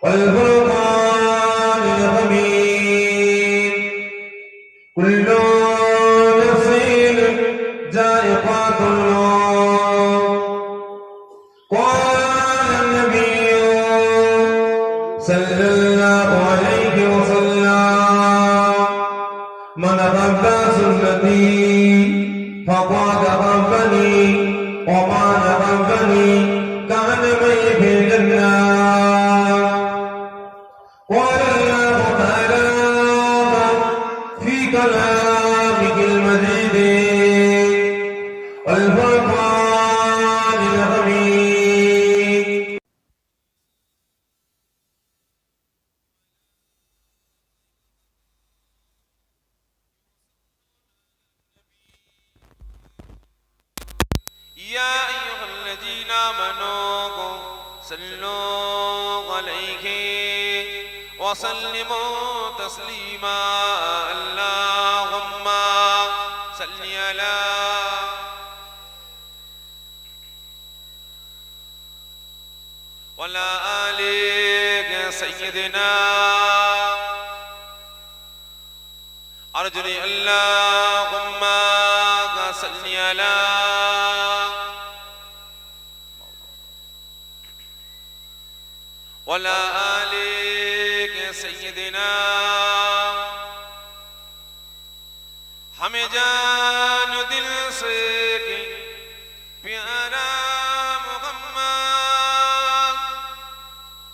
والفرقان الحميد كل نفس ذائقة الموت قال النبي صلى الله عليه وسلم من أحب سنتي فقد أحبني ومن أحبني كان معي في الجنة قال الله تعالى في كلامه المجيد والفرقان الحميد يا أيها الذين آمنوا صلوا عليه وسلموا تسليما اللهم صل على وعلى آل سيدنا أرجو اللهم صل على وعلى آل سيدنا हमें जान दिल से प्यारा मोहम्मद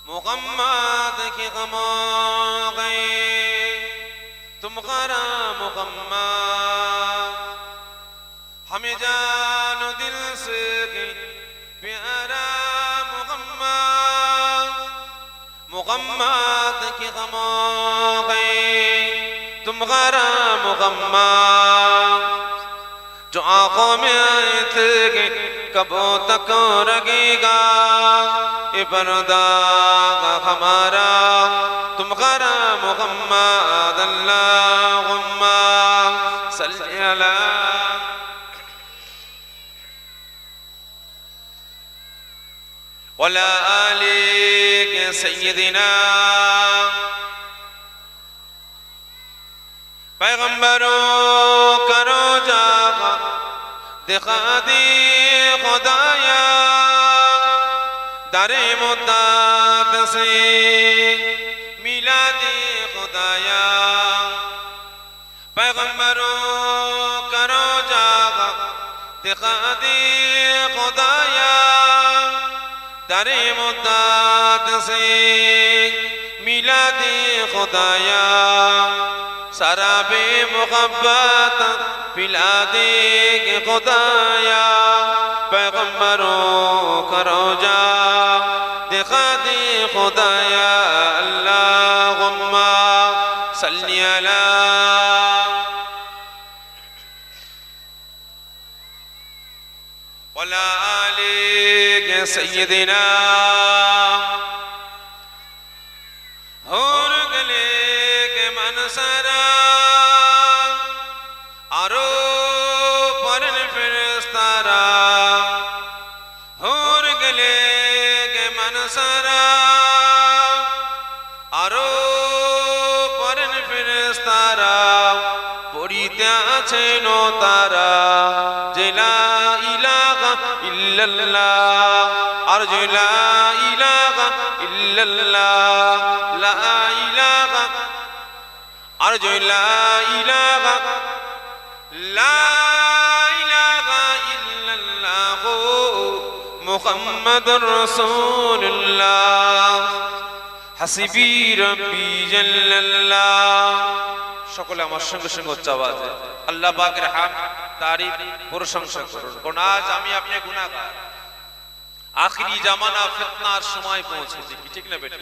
मोहम्मद के गमों गए तुम्हारा मोहम्मद हमें जान दिल से प्यारा मोहम्मद के गमों गए तुम्हारा मोहम्मद जो आंखों में आए थे कब तक रहेगा ये पर्दा हमारा तुम्हारा मोहम्मद अल्लाहुम्मा सल्ली अला वला आली सय्यदिना पैगंबरों करो जागा दिखा दी खुदाया दरे मुद्दत से मिला दी खुदाया पैगंबरों करो जागा दिखा दी खुदाया दरे मुद्दत से मिला दी खुदाया शराबे मुहब्बत पिला दे खुदाया पैगंबरों का रोजा दिखा दे खुदाया अल्लाहुम्मा सल्ली अला वला आली सय्यदिना और गले के मनसरा आरो परन फिरस्तारा और गले के मनसरा आरो परन फिरस्तारा पड़िते आछे नो तारा जिला इलाहा इल्लल्लाह और जिला इलाहा इल्लल्लाह ला इलाहा और जो ला इलाहा इल्लल्लाह मुहम्मदुर रसूलुल्लाह हसीबी रब्बी जल्लल्लाह সকলে আমার সঙ্গে সঙ্গে উচ্চ আওয়াজে আল্লাহ পাকের হামদ তারিফ প্রশংসা করুন কারণ আজ আমি আপনি গুনাহগার আখিরি জামানা ফিতনার সময় পৌঁছেছে কি ঠিক না বেটা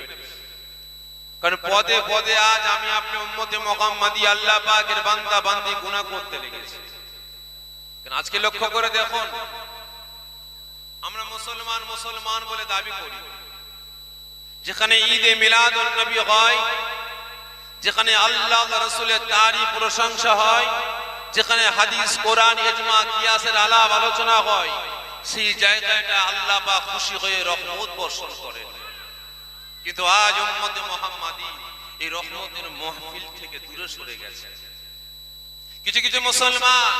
কারণ পদে পদে আজ আমি আপনি উম্মতে মুহাম্মাদি আল্লাহ পাকের বান্দা বান্দি গুনাহ করতে লেগেছি কারণ আজকে লক্ষ্য করে দেখুন আমরা মুসলমান মুসলমান বলে দাবি করি যেখানে ঈদে মিলাদুন নবী হয় যেখানে আল্লাহ ও রাসূলের তারিফ প্রশংসা হয় যেখানে হাদিস কোরআন ইজমা কিয়াসের আলাপ আলোচনা হয় সেই জায়গাটা আল্লাহ পাক খুশি হয়ে রহমত বর্ষণ করেন কিন্তু আজ উম্মতে মুহাম্মাদি এই রহমতের মাহফিল থেকে দূরে সরে গেছে। কিছু কিছু মুসলমান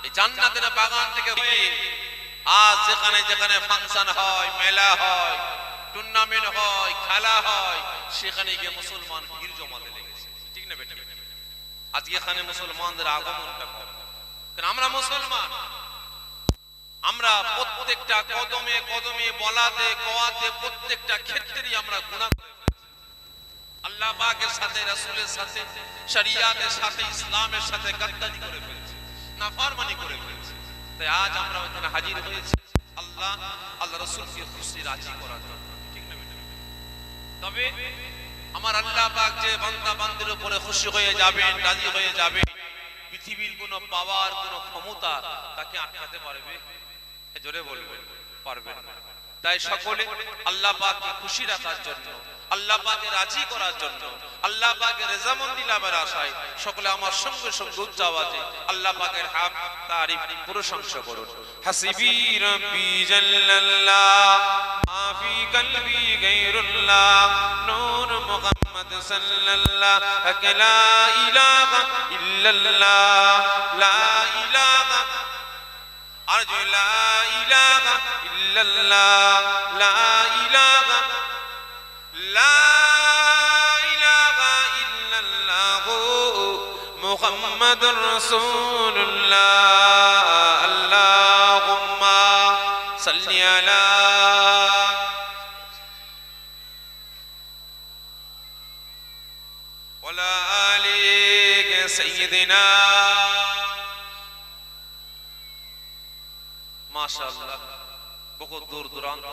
এই জান্নাতের বাগান থেকে আজ যেখানে যেখানে ফাংশন হয়, মেলা হয়, টুর্নামেন্ট হয়, খেলা হয়, সেখানে গিয়ে মুসলমান ভিড় জমাতে লেগেছে। ঠিক না বেটা? আজকে এখানে মুসলমানদের আগমনটা কম, কারণ আমরা মুসলমান, আমরা প্রত্যেকটা কদমে কদমে, বলাতে কোয়াতে, প্রত্যেকটা ক্ষেত্রেই আমরা গুনাহ করে ফেলেছি। আল্লাহ পাকের সাথে, রাসূলের সাথে, শরিয়াতের সাথে, ইসলামের সাথে গাদ্দারি করে ফেলেছি, নাফরমানি করে ফেলেছি। তাই আজ আমরা এখানে হাজির হয়েছি আল্লাহ রাসূলকে খুশি রাজি করার জন্য। ঠিক না বেটা? তবে আমার আল্লাহ পাক যে বান্দা বান্দির উপরে খুশি হয়ে যাবেন, রাজি হয়ে যাবেন, পৃথিবীর কোনো পাওয়ার, কোনো ক্ষমতা তাকে আটকাতে পারবে? জোরে বলবেন, পারবেন না। তাই সকলে আল্লাহ পাককে খুশি রাখার জন্য, আল্লাহ পাককে রাজি করার জন্য, আল্লাহ পাকের রেজামন্দি লাভের আশায় সকলে আমার সঙ্গে সঙ্গে উচ্চ আওয়াজে আল্লাহ পাকের হামদ, তারিফ, প্রশংসা করুন। হাসিবি রাব্বি জাল্লাল্লাহ মা ফি কলবি গায়রুল্লাহ নূর মুহাম্মদ সাল্লাল্লাহ লা ইলাহা ইল্লাল্লাহ লা ইলাহা আরজু লা ইলাহা ইল্লাল্লাহ লা ইলাহা ইল্লাল্লাহ মুহাম্মাদুর রাসূলুল্লাহ আল্লাহুম্মা সাল্লি আলা ওয়ালা আলি সাইয়্যিদিনা। মাশাআল্লাহ, বহু দূর দূরান্ত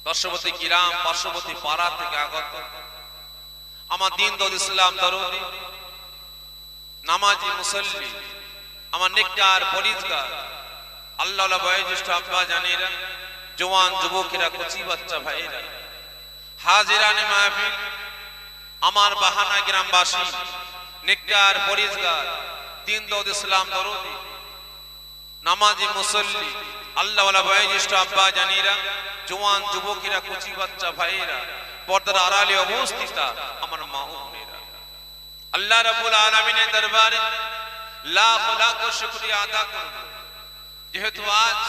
দর্শকবতী কিরাম, পার্শ্ববর্তী পাড়া থেকে আগত আমার দিন দৌদ ইসলাম দরদি, নামাজি মুসল্লি, আমার নেককার পরিজগার আল্লাহ বয়োজ্যেষ্ঠ আব্বা জানেরা, জওয়ান যুবকেরা, কচি বাচ্চা ভাইয়েরা, হাজিরানে মাহফিল, আমার বাহানা গ্রামবাসী, নেককার পরিজগার দিন দৌদ ইসলাম দরদি, নামাজি মুসল্লি, আল্লাহওয়ালা বয়োজ্যেষ্ঠ আব্বা জানেরা, জওয়ান যুবকেরা, কচি বাচ্চা ভাইয়েরা, পর্দার আড়ালে অবস্থিত আমার মা ও বোনেরা, আল্লাহ রাব্বুল আলামিনের দরবারে লাখ লাখ শুকরিয়া আদা করব, যেহেতু আজ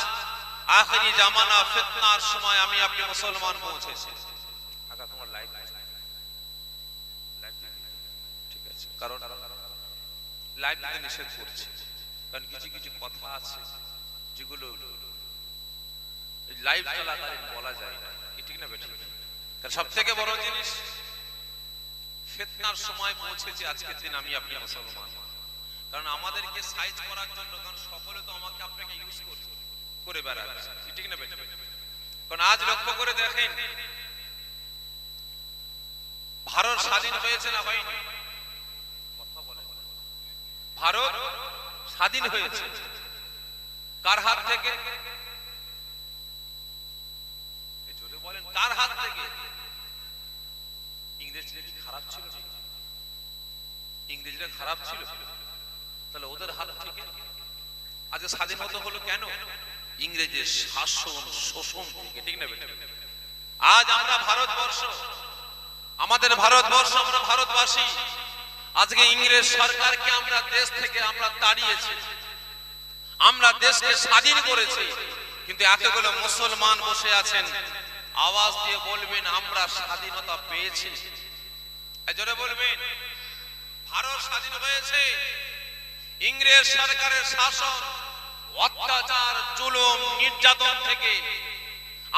আখেরি জামানা, ফিতনার সময় আমি আপনি মুসলমান পৌঁছেছি। আগা তোমার লাইভ ঠিক আছে, কারণ লাইভ দিতে নিষেধ করছে, কারণ কিছু কিছু কথা আছে যেগুলো লাইভ চলাকালীন বলা যায় না। ঠিক না বেটা? কারণ সব থেকে বড় জিনিস, ফিতনার সময় পৌঁছেছে আজকের দিন আমি আপনি মুসলমান, কারণ আমাদেরকে সাইজ করার জন্য, কারণ সকলে তো আমাকে আপনাকে ইউজ করে বেড়াচ্ছে। ঠিক না বেটা? কারণ আজ লক্ষ্য করে দেখেন, ভারত স্বাধীন হয়েছে না হয়নি? কথা বলেন। ভারত স্বাধীন হয়েছে কার হাত থেকে? জোরে বলেন, কার হাত থেকে? ইংরেজরা কি খারাপ ছিল? ইংরেজরা খারাপ ছিল? তাহলে ওদের হাত থেকে আজকে স্বাধীনতা হলো কেন? ইংরেজের শাসন, শোষণ থেকে। ঠিক না বেটা? আজ আমরা ভারতবর্ষ, আমাদের ভারতবর্ষ, আমরা ভারতবাসী, আজকে ইংরেজ সরকারকে আমরা দেশ থেকে আমরা তাড়িয়েছি, আমরা দেশকে স্বাধীন করেছি, কিন্তু এতগুলো মুসলমান বসে আছেন, আওয়াজ দিয়ে বলবেন আমরা স্বাধীনতা পেয়েছি। জোরে বলবেন, ভারত স্বাধীন হয়েছে ইংরেজ সরকারের শাসন, অত্যাচার, জুলুম, নির্যাতন থেকে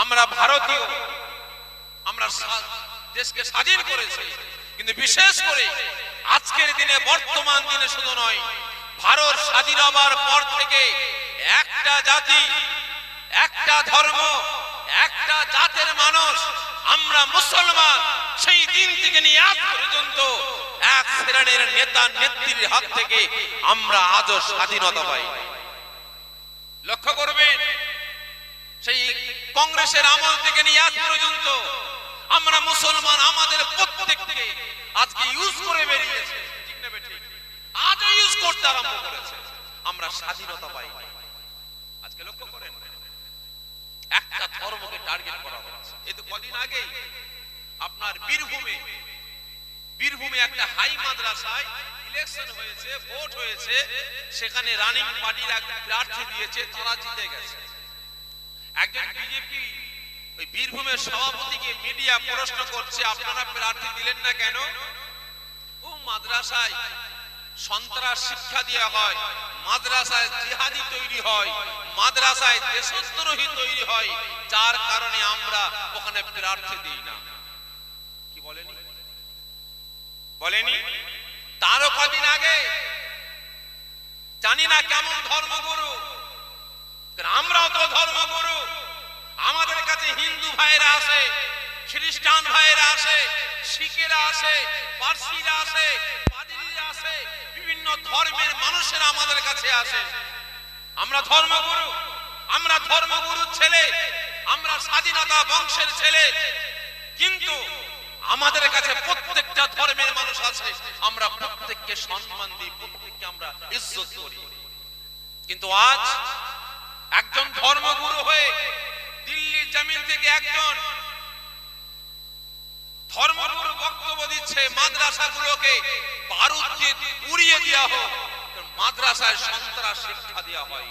আমরা ভারতীয়, আমরা দেশকে স্বাধীন করেছি। কিন্তু বিশেষ করে আজকের দিনে, বর্তমান দিনে শুধু নয়, ভারত স্বাধীন হবার পর থেকে একটা জাতি, একটা ধর্ম, একটা জাতের মানুষ, আমরা মুসলমান, সেই দিন থেকে নিয়ে আজ পর্যন্ত এক শ্রেণীর নেতা নেত্রীর হাত থেকে আমরা আজও স্বাধীনতা পাই। লক্ষ্য করবেন, সেই কংগ্রেসের আমল থেকে নিয়ে আজ পর্যন্ত আমরা মুসলমান আমাদের প্রত্যেককে আজকে ইউজ করে বেরিয়েছে। ঠিক না বেঠিক? আজও ইউজ করতে আরম্ভ করেছে, আমরা স্বাধীনতা পাই। আজকে লক্ষ্য করেন, একটা ধর্মকে টার্গেট করা হচ্ছে। এই তো কদিন আগেই আপনার বীরভূমে একটা হাই মাদ্রাসায় ইলেকশন হয়েছে, ভোট হয়েছে, সেখানে রানিং পার্টির এক প্রার্থী দিয়েছে, তারা জিতে গেছে। একজন বিজেপি ওই বীরভূমের সভাপতিকে মিডিয়া প্রশ্ন করছে, আপনারা প্রার্থী দিলেন না কেন? ও মাদ্রাসায় সন্ত্রাস শিক্ষা দেওয়া হয়, মাদ্রাসায় জিহাদি তৈরি হয়, মাদ্রাসায় দেশদ্রোহী তৈরি হয়, যার কারণে আমরা ওখানে প্রার্থী দিই না। কি বলেনি? তারও কদিন আগে জানি না কেমন ধর্মগুরু, আমরাও তো ধর্মগুরু, আমাদের কাছে হিন্দু ভাইরা আসে, খ্রিস্টান ভাইরা আসে, শিখেরা আসে, পার্সিরা আসে, পাদ্রীরা আসে, বিভিন্ন ধর্মের মানুষেরা আমাদের কাছে আসে। আমরা ধর্মগুরুর ছেলে, আমরা স্বাধীনতা বংশের ছেলে, কিন্তু আমাদের কাছে প্রত্যেকটা ধর্মের মানুষ আছে, আমরা প্রত্যেককে সম্মান দিই, প্রত্যেককে আমরা ইজ্জত করি। কিন্তু আজ একজন ধর্মগুরু হয়ে দিল্লির জমিন থেকে একজন ধর্মগুরু বক্তব্য দিচ্ছে, মাদ্রাসাগুলোকে বারুদ দিয়ে উড়িয়ে দেওয়া হোক, মাদ্রাসায় সন্ত্রাস শিক্ষা দেওয়া হয়।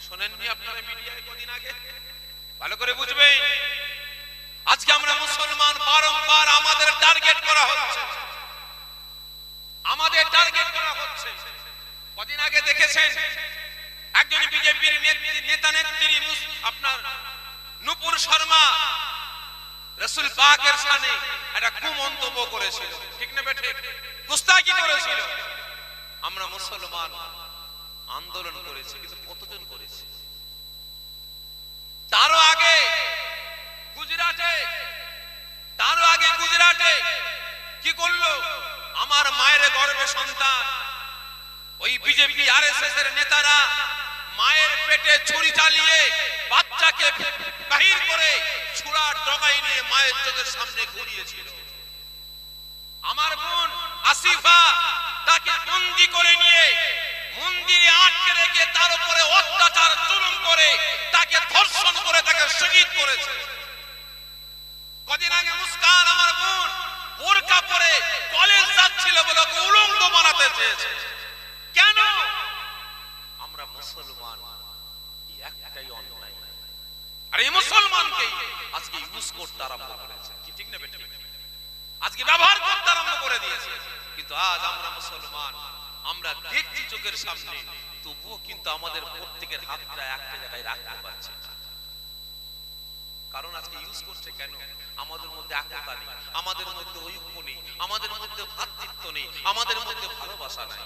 শোনেননি আপনারা মিডিয়ায় কদিন আগে? ভালো করে বুঝবেন, আজকে আমরা মুসলমান বারংবার আমাদের টার্গেট করা হচ্ছে। কদিন আগে দেখেছেন একজন বিজেপির নেতা নেত্রী আপনার নূপুর শর্মা রাসূল পাকের শানে একটা কুমন্তব্য করেছিল, ঠিক না বেঠিক? গুস্তাখি করেছিল। আমরা মুসলমান আন্দোলন করেছি, কিন্তু কতজন করেছে? তারও আগে গুজরাটে কি করলো? আমার মায়ের গর্ভে সন্তান, ওই বিজেপি আরএসএস এর নেতারা মায়ের পেটে ছুরি চালিয়ে বাচ্চাকে বাহির করে ছুরার ডগায় নিয়ে মায়ের চোখের সামনে ঘুরিয়েছিল। আমার বোন আসিফা, তাকে বন্দী করে নিয়ে মন্দিরে আটকে রেখে তার উপরে অত্যাচার জুলুম করে তাকে ধর্ষণ করে তাকে শহীদ করেছে। কদিন আগে মুস্কান আমার বোন বোরকা পরে কলেজ যাচ্ছিল বলে ওকে উলঙ্গ বানাতে চেয়েছে। কেন? আমরা মুসলমান, একটাই অন্যায়, আর এই মুসলমানকে আজকে ইউজ করতে আরম্ভ করেছে, ঠিক না বেটা? আজকে ব্যবহার করতে আরম্ভ করে দিয়েছে। কিন্তু আজ আমরা মুসলমান, আমরা দেখছি চোখের সামনে, তবুও কিন্তু আমাদের প্রত্যেকের হাতটা একটা জায়গায় রাখতে পারছে না। কারণ আজকে ইউজ করছে কেন? আমাদের মধ্যে একতা নেই, আমাদের মধ্যে ঐক্য নেই, আমাদের মধ্যে ভ্রাতৃত্ব নেই, আমাদের মধ্যে ভালোবাসা নাই।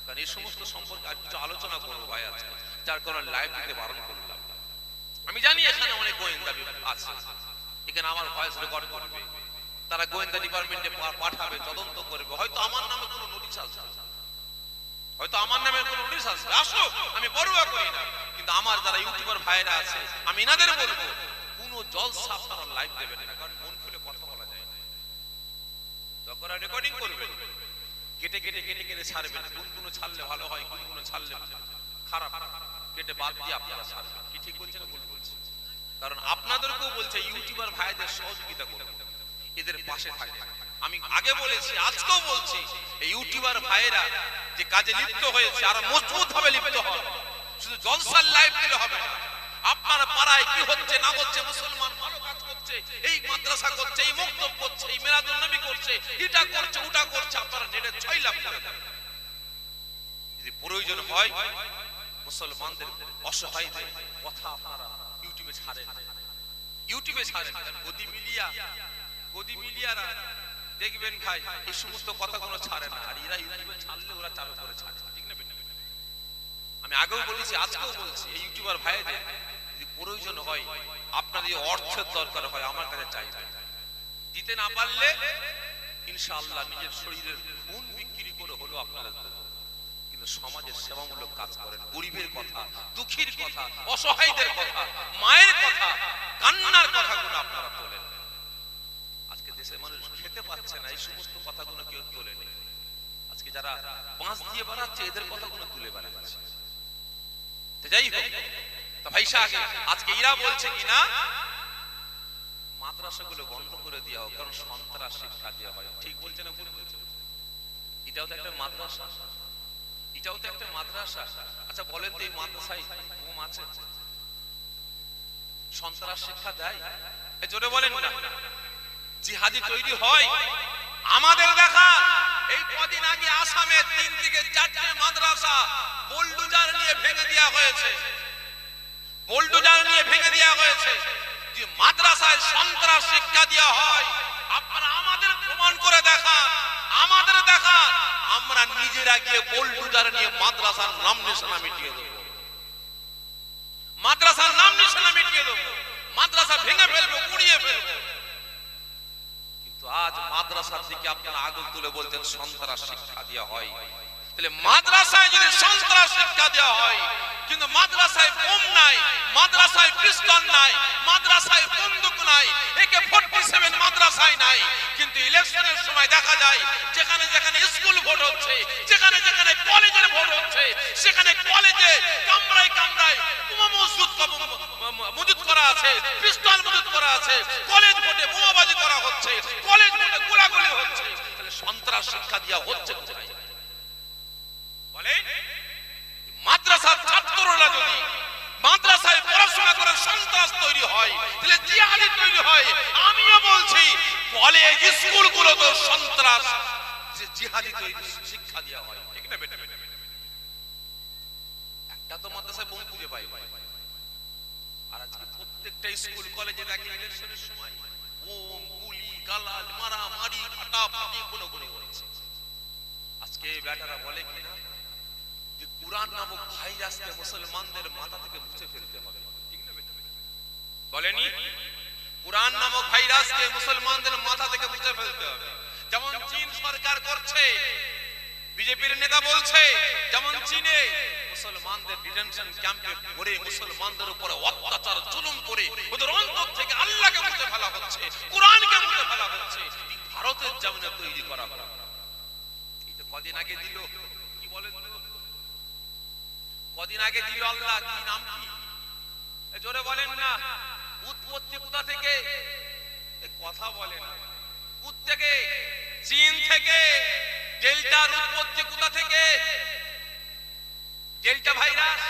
কারণ এই সমস্ত সম্পর্কে আর কিছু আলোচনা করবো ভাই আজকে, যার কারণে লাইভ দিতে বারণ করলাম। আমি জানি এখানে অনেক গোয়েন্দা আছে, এখানে আমার ভয়েস রেকর্ড করবে, তারা গোয়েন্দা ডিপার্টমেন্টে পাঠাবে, তদন্ত করবে। হয়তো আমার নামে কোনো নোটিশ আসবে, আসুক, আমি পরোয়া করি না। কিন্তু আমার যারা ইউটিউবার ভাইরা আছে, আমি এনাদের বলবো, কোনো জলসা আপনারা লাইভ দেবেন না, কারণ মন খুলে কথা বলা যায় না। যখন রেকর্ডিং করবেন, কেটে ছাড়বেন। কোন ছাড়লে ভালো হয়, কোন ছাড়লে খারাপ, কেটে বাদ দিয়ে আপনারা ছাড়বেন। কি ঠিক বলছেন না ভুল বলছেন? কারণ আপনাদেরকেও বলছে ইউটিউবার ভাইদের সহযোগিতা করুন, এদের পাশে থাকবেন। আমি আগে বলেছি, আজকেও বলছি, এই ইউটিউবার ভাইরা যে কাজে লিপ্ত হয়েছে আর মজবুত ভাবে লিপ্ত হবে। শুধু জলসার লাইভ দিলে হবে না। আপনার পাড়ায় কি হচ্ছে না হচ্ছে, মুসলমান ভালো কাজ করছে, এই মাদ্রাসা করছে, এই মক্তব করছে, এই মিলাদুন নবী করছে, এটা করছে, ওটা করছে, আপনারা নেটে ছয় লাভ করে দেন। যদি প্রয়োজন হয় মুসলমানদের অসহায়দের কথা আপনারা ইউটিউবে ছাড়েন। গদি মিডিয়ারা দেখবেন ভাই এই সমস্ত কথাগুলো ছাড়ে না, আর এরা ইউটিউবে ছাড়লে ওরা চাপে পড়ে ছাড়ে, ঠিক না? আমি আগেও বলেছি, আজকেও বলছি, এই ইউটিউবার ভাইদের যদি প্রয়োজন হয়, আপনার যদি অর্থের দরকার হয়, আমার কাছে চাইবেন। দিতে না পারলে ইনশাআল্লাহ নিজের শরীরের খুন বিক্রি করে হলো আপনারা দেব। কিন্তু সমাজের সেবামূলক কাজ করেন, গরিবের কথা, দুঃখীর কথা, অসহায়দের কথা, মায়ের কথা, কান্নার কথাগুলো আপনারা তোলেন। আজকে দেশের মানুষ খেতে পাচ্ছে না, এই সমস্ত কথাগুলো কেউ তোলেনি। আজকে যারা বাঁশ দিয়ে বেড়াচ্ছে, এদের কথাগুলো তুলে বেড়াচ্ছে। যাই হোক, ভাই সাহেব, আজকে এরা বলছে কিনা মাদ্রাসাগুলো বন্ধ করে দেওয়া হোক, কারণ সন্ত্রাস শিক্ষা দেওয়া হয়। ঠিক বলছে না ভুল বলছে? এটাও তো একটা মাদ্রাসা, এটাও তো একটা মাদ্রাসা। আচ্ছা বলেন তো, এই মাদ্রাসায় বোম আছে? সন্ত্রাস শিক্ষা দেয়? জোরে বলেন না। জিহাদি তৈরি হয় আমাদের দেখা। এই কদিন আগে আসামে 3 থেকে 4টে মাদ্রাসা বোল্ডোজার নিয়ে ভেঙে দেওয়া হয়েছে, বোল্ডোজার নিয়ে ভেঙে দেওয়া হয়েছে। যে মাদ্রাসায় সন্ত্রাস শিক্ষা দেওয়া হয়, আপনারা আমাদের প্রমাণ করে দেখান, আমাদের দেখান, আমরা নিজেরা গিয়ে বোল্ডোজার নিয়ে মাদ্রাসার নাম নিশানা মিটিয়ে দেবো, মাদ্রাসার নাম নিশানা মিটিয়ে দেবো, মাদ্রাসা ভেঙে ফেলবো, গুড়িয়ে ফেলবো। কিন্তু আজ মাদ্রাসার দিকে আপনারা আগুন তুলে বলছেন সন্ত্রাস শিক্ষা দেওয়া হয়। তাহলে মাদ্রাসায় যদি সন্ত্রাস শিক্ষা দেওয়া হয়, কিন্তু মাদ্রাসায় বোম নাই, মাদ্রাসায় পিস্তল নাই, মাদ্রাসায় বন্দুক নাই, AK-47 মাদ্রাসায় নাই, কিন্তু ইলেকশনের সময় দেখা যায় যেখানে যেখানে স্কুল ভোট হচ্ছে, যেখানে যেখানে কলেজের ভোট হচ্ছে, সেখানে কলেজে কামরায় কামরায় বোমা মজুদ করা আছে, পিস্তল মজুদ করা আছে, কলেজ ভোটে বোমাবাজি করা হচ্ছে, কলেজ ভোটে গোলাগুলি হচ্ছে। তাহলে সন্ত্রাস শিক্ষা দেওয়া হচ্ছে কোথায়? বলে মাদ্রাসার ছাত্ররা যদি মাদ্রাসায় পড়াশোনা করে সন্ত্রাস তৈরি হয়, তাহলে জিহাদি তৈরি হয়। আমিও বলছি কলেজ স্কুলগুলো তো সন্ত্রাস জিহাদি তৈরি শিক্ষা দেওয়া হয়, ঠিক না বেটা? একটা তো মাদ্রাসায় বোম খুঁজে পাই, আর আজকে প্রত্যেকটা স্কুল কলেজে দেখি ইলেকশনের সময় বোম, গুলি, গালাল, মারামারি, ফাটাফাটি গুলি হচ্ছে। আজকে বেটারা বলে কিনা যে কুরআন নামক ভাইরাসকে মুসলমানদের মাথা থেকে মুছে ফেলতে হবে, ঠিক না বেটা? বলেনি কুরআন নামক ভাইরাসকে মুসলমানদের মাথা থেকে মুছে ফেলতে হবে। যেমন চীন সরকার করছে, বিজেপির নেতা বলছে, যেমন চীনে মুসলমানদের ডিটেনশন ক্যাম্পে ভরে মুসলমানদের উপর অত্যাচার জুলুম করে ওদের অন্তর থেকে আল্লাহকে মুছে ফেলা হচ্ছে, কুরআনকে মুছে ফেলা হচ্ছে। ভারতের যেমন তৈরি করা হলো, এই তো কদিন আগে দিল, কি বলে কদিন আগে দিল আল্লাহ, কি নাম কি জোরে বলেন না? উৎপত্তি কোথা থেকে? কথা বলে না। থেকে চীন থেকে। ডেল্টার উৎপত্তি কোথা থেকে? ডেল্টা ভাইরাস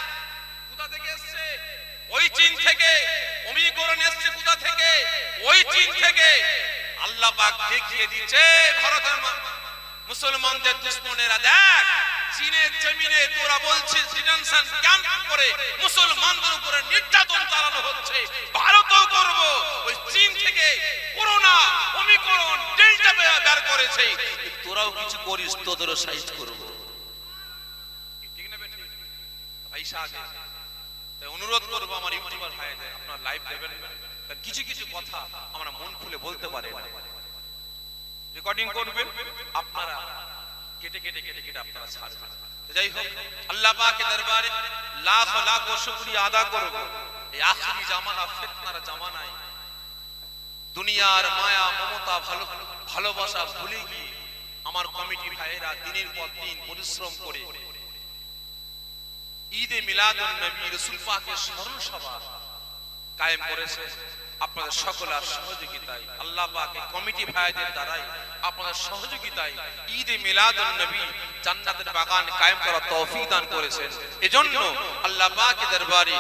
কোথা থেকে এসেছে? ওই চীন থেকে। ওমিক্রন এসেছে কোথা থেকে? ওই চীন থেকে। আল্লাহ পাক দেখিয়ে দিয়েছে ভারতের মুসলমানদের দুশমনেরা, দেখ চীনের জমিনে তোরা বলছিস ডিটেনশন ক্যাম্প করে মুসলমানদের উপরে নির্যাতন চালানো হচ্ছে, ভারতও করব। ওই চীন থেকে করোনা, ওমিক্রন, ডেল্টা বের করেছে, তোরাও কিছু করিস, তোদেরও সাইজ করব, ঠিক না বেটা? ভাই সাহেব, তাই অনুরোধ করব আমার ইউটিউবার ভাইদের, আপনারা লাইভ দেবেন, কিছু কিছু কথা আমরা মন খুলে বলতে পারি না, রেকর্ডিং করবেন, আপনারা কেটে কেটে কেটে কেটে আপনারা ছাড়বেন। যাই হোক, আল্লাহ পাকের দরবারে লাখ লাখ শুকরিয়া আদা করব। এই আখিরি জামানা, ফিতনার জামানায় দুনিয়ার মায়া মমতা ভালোবাসা ভুলে গিয়ে আমার কমিটি ভাইয়েরা দিনের পর দিন পরিশ্রম করে ঈদে মিলাদুন নবী রাসূল পাকের স্মরণ সভা কায়েম করেছে। আপনাদের সকলের সহযোগিতায়, আল্লাহ পাকের কমিটি ভাইদের দ্বারাই, আপনাদের সহযোগিতায় ঈদে মিলাদুন নবী জান্নাতের বাগান কায়েম করার তৌফিক দান করেছেন। এজন্য আল্লাহ পাকের দরবারে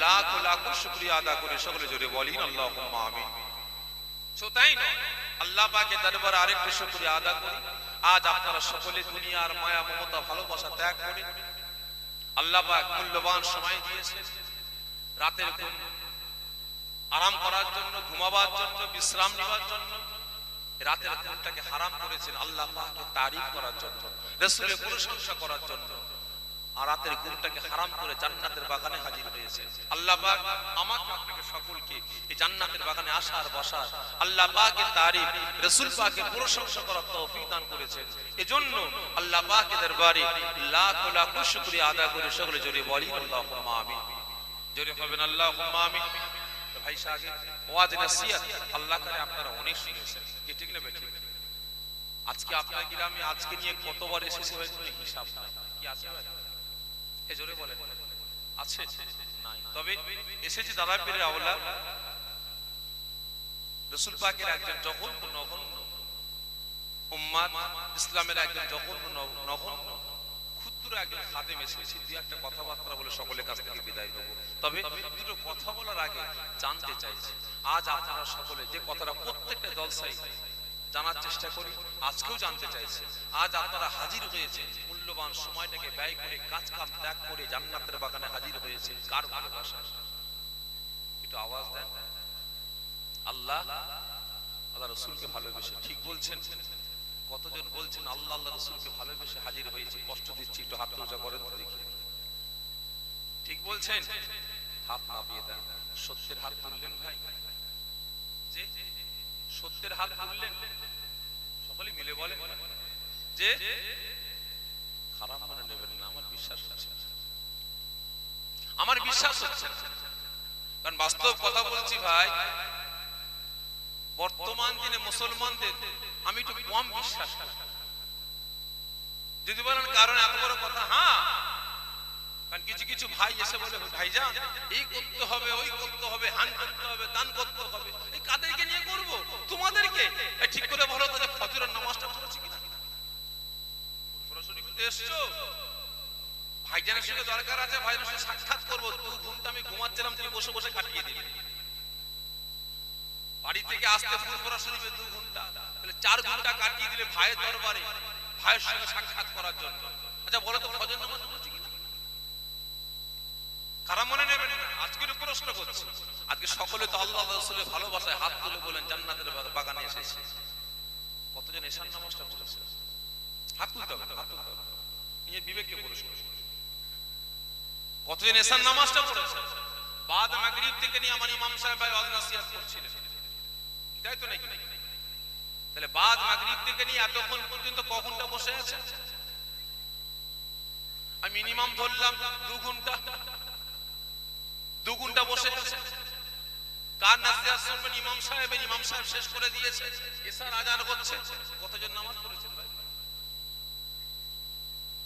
লাখ লাখ শুকরিয়া আদা করে সকলে জোরে বলি আল্লাহুম্মা আমিন। তাই নয়, আল্লাহ পাকের দরবারে আরেকটু শুকরিয়া আদা করি, আজ আপনারা সকলে দুনিয়ার মায়া মমতা ভালোবাসা ত্যাগ করে আল্লাহ পাক মূল্যবান সময় দিয়েছেন রাতের ঘুম আরাম করার জন্য, ঘুমাবার জন্য, বিশ্রাম নেওয়ার জন্য। রাতের ঘুমটাকে হারাম করেছেন আল্লাহ পাকের তারিফ করার জন্য, রাসূলের প্রশংসা করার জন্য, আর রাতের ঘুমটাকে হারাম করে জান্নাতের বাগানে হাজির হয়েছে। আল্লাহ পাক আমাকে আপনাকে সকলকে এই জান্নাতের বাগানে আসার বসার, আল্লাহ পাকের তারিফ, রাসূল পাকের প্রশংসা করার তৌফিক দান করেছেন। এজন্য আল্লাহ পাকের দরবারে লাখ লাখ শুকরিয়া আদা করে সকলে জোরে বলি আল্লাহুম্মা আমিন। জোরে বলবেন আল্লাহুম্মা আমিন। ভাই সাহেব, ওয়াজ নসিহত আল্লাহ করে আপনারা অনেক শুনেছেন, কি ঠিক না বেঠিক? আজকে আপনার গ্রামে আজকে নিয়ে কতবার এসেছে ভাই কোনো হিসাব নাই, কি আছে ভাই? এ জোরে বলেন, আছে নাই? তবে এসেছি দাদা পীরের আওলাদ, রাসূল পাকের একজন জঘন্য নগণ্য উম্মাত, ইসলামের একজন জঘন্য নগণ্য ক্ষুদ্র একজন খাদেম এসেছে, দুই একটা কথাবার্তা বলে সকলের কাছ থেকে বিদায় নেব। তবে দুটো কথা বলার আগে জানতে চাইছি, আজ আপনারা সকলে যে কথাটা প্রত্যেকটা জলসায় জানার চেষ্টা করি, আজকেও জানতে চাইছি, আজ আপনারা হাজির হয়েছে মূল্যবান সময়টাকে ব্যয় করে, কাজ কাম ত্যাগ করে জান্নাতের বাগানে হাজির হয়েছে কার ভালোবাসা? একটু আওয়াজ দেন। আল্লাহ আল্লাহ রসুলকে ভালোবেসে। ঠিক বলছেন? কতজন বলছেন আল্লাহ আল্লাহ রসুলকে ভালোবেসে হাজির হয়েছে? কষ্ট দিচ্ছি, একটু হাত উঁচা করেন তো দেখি। ঠিক বলছেন? হাত নামিয়ে দেন। সত্যের হাত তুললেন ভাই, যে সত্যের হাত তুললেন, সকলে মিলে বলেন যে খারাপ মনে নেবেন না, আমার বিশ্বাস হচ্ছে, আমার বিশ্বাস হচ্ছে, কারণ বাস্তব কথা বলছি ভাই, বর্তমান দিনে মুসলমানদের আমি একটু কম বিশ্বাস করি। যদি বলেন কারণ এত বড় কথা, হ্যাঁ, কারণ কিছু কিছু ভাই এসে বলে ভাইজান এই করতে হবে, ওই করতে হবে, হান করতে হবে, দান করতে হবে, এই কাদেরকে নিয়ে করব? তোমাদেরকে। ঠিক করে বলো তো, ফজরের নামাজটা পড়েছি কিনা? সরাসরি করতে এসছো, ভাইজানের সঙ্গে দরকার আছে, ভাইজানের সঙ্গে সাক্ষাৎ করবো, 2 ঘন্টা আমি ঘুমাচ্ছিলাম, তুমি বসে বসে কাটিয়ে দিলে। বাড়ি থেকে আসতে ফুরফুরা শরীফে 2 ঘন্টা, তাহলে 4 ঘন্টা কাটিয়ে দিলে ভাইয়ের দরবারে, ভাইয়ের সঙ্গে সাক্ষাৎ করার জন্য। আচ্ছা বলো তো ফজর নামাজ পড়েছি কিনা? কারা মনে নেবেন না, আজকের প্রশ্ন করছি। আজকে সকলে তো আল্লাহ রাসূলের ভালোবাসায় হাত তুলে বলেন জান্নাতের বাগানে এসেছে। কতজন এশার নামাজটা পড়েছে? হাত তুলতে হবে, হাত তুলতে হবে, নিজের বিবেককে প্রশ্ন। কতজন এশার নামাজটা পড়েছে? বাদ মাগরিব থেকে নিয়ে আমার ইমাম সাহেব ভাই ওয়াজ নসিহত করছিলেন, তাই তো নাকি? তাহলে বাদ মাগরিব থেকে নিয়ে এতক্ষণ পর্যন্ত কখনটা বসে আছে? আমি মিনিমাম ধরলাম 2 ঘন্টা, 2 ঘন্টা বসে আছে। কার নসিহত শুনবেন? ইমাম সাহেবের। ইমাম সাহেব শেষ করে দিয়েছে, এশার আজান হচ্ছে। কতজন নামাজ পড়েছেন ভাই?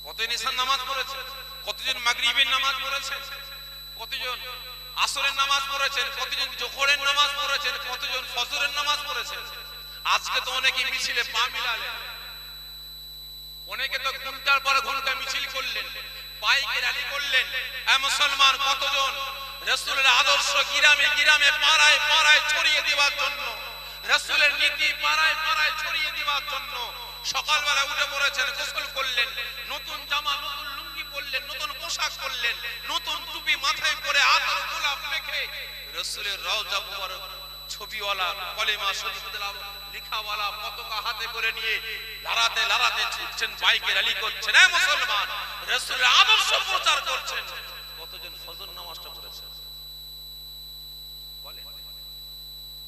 কতজন এশার নামাজ পড়েছে? কতজন মাগরিবের নামাজ পড়েছে? কতজন আসরের নামাজ পড়েছেন? কতজন জোহরের নামাজ পড়েছেন? কতজন ফজরের নামাজ পড়েছেন? আজকে তো অনেকে মিছিলে পা মিলালেন, অনেকে তো ঘন্টার পর ঘন্টা মিছিল করলেন, বাইকে র্যালি করলেন। মুসলমান কতজন রাসূলের আদর্শ গ্রামে গ্রামে পাড়ায় পাড়ায় ছড়িয়ে দেওয়ার জন্য, রাসূলের নীতি পাড়ায় পাড়ায় ছড়িয়ে দেওয়ার জন্য সকালবেলা উঠে পড়েছেন, গোসল করলেন, নতুন জামা নতুন লুঙ্গি পরলেন, নতুন পোশাক পরলেন, নতুন টুপি মাথায় পরে আতর গোলাপ মেখে রাসূলের রওজা মুবারক ছবিওয়ালা কলেমা শরীফ লেখাওয়ালা পতাকা হাতে করে নিয়ে লড়াতে লড়াতে ছুটছেন, বাইকে র্যালি করছেন। মুসলমান রাসূলের আদর্শ প্রচার করছেন। কতজন ফজর নামাজটা পড়েছেন বলেন?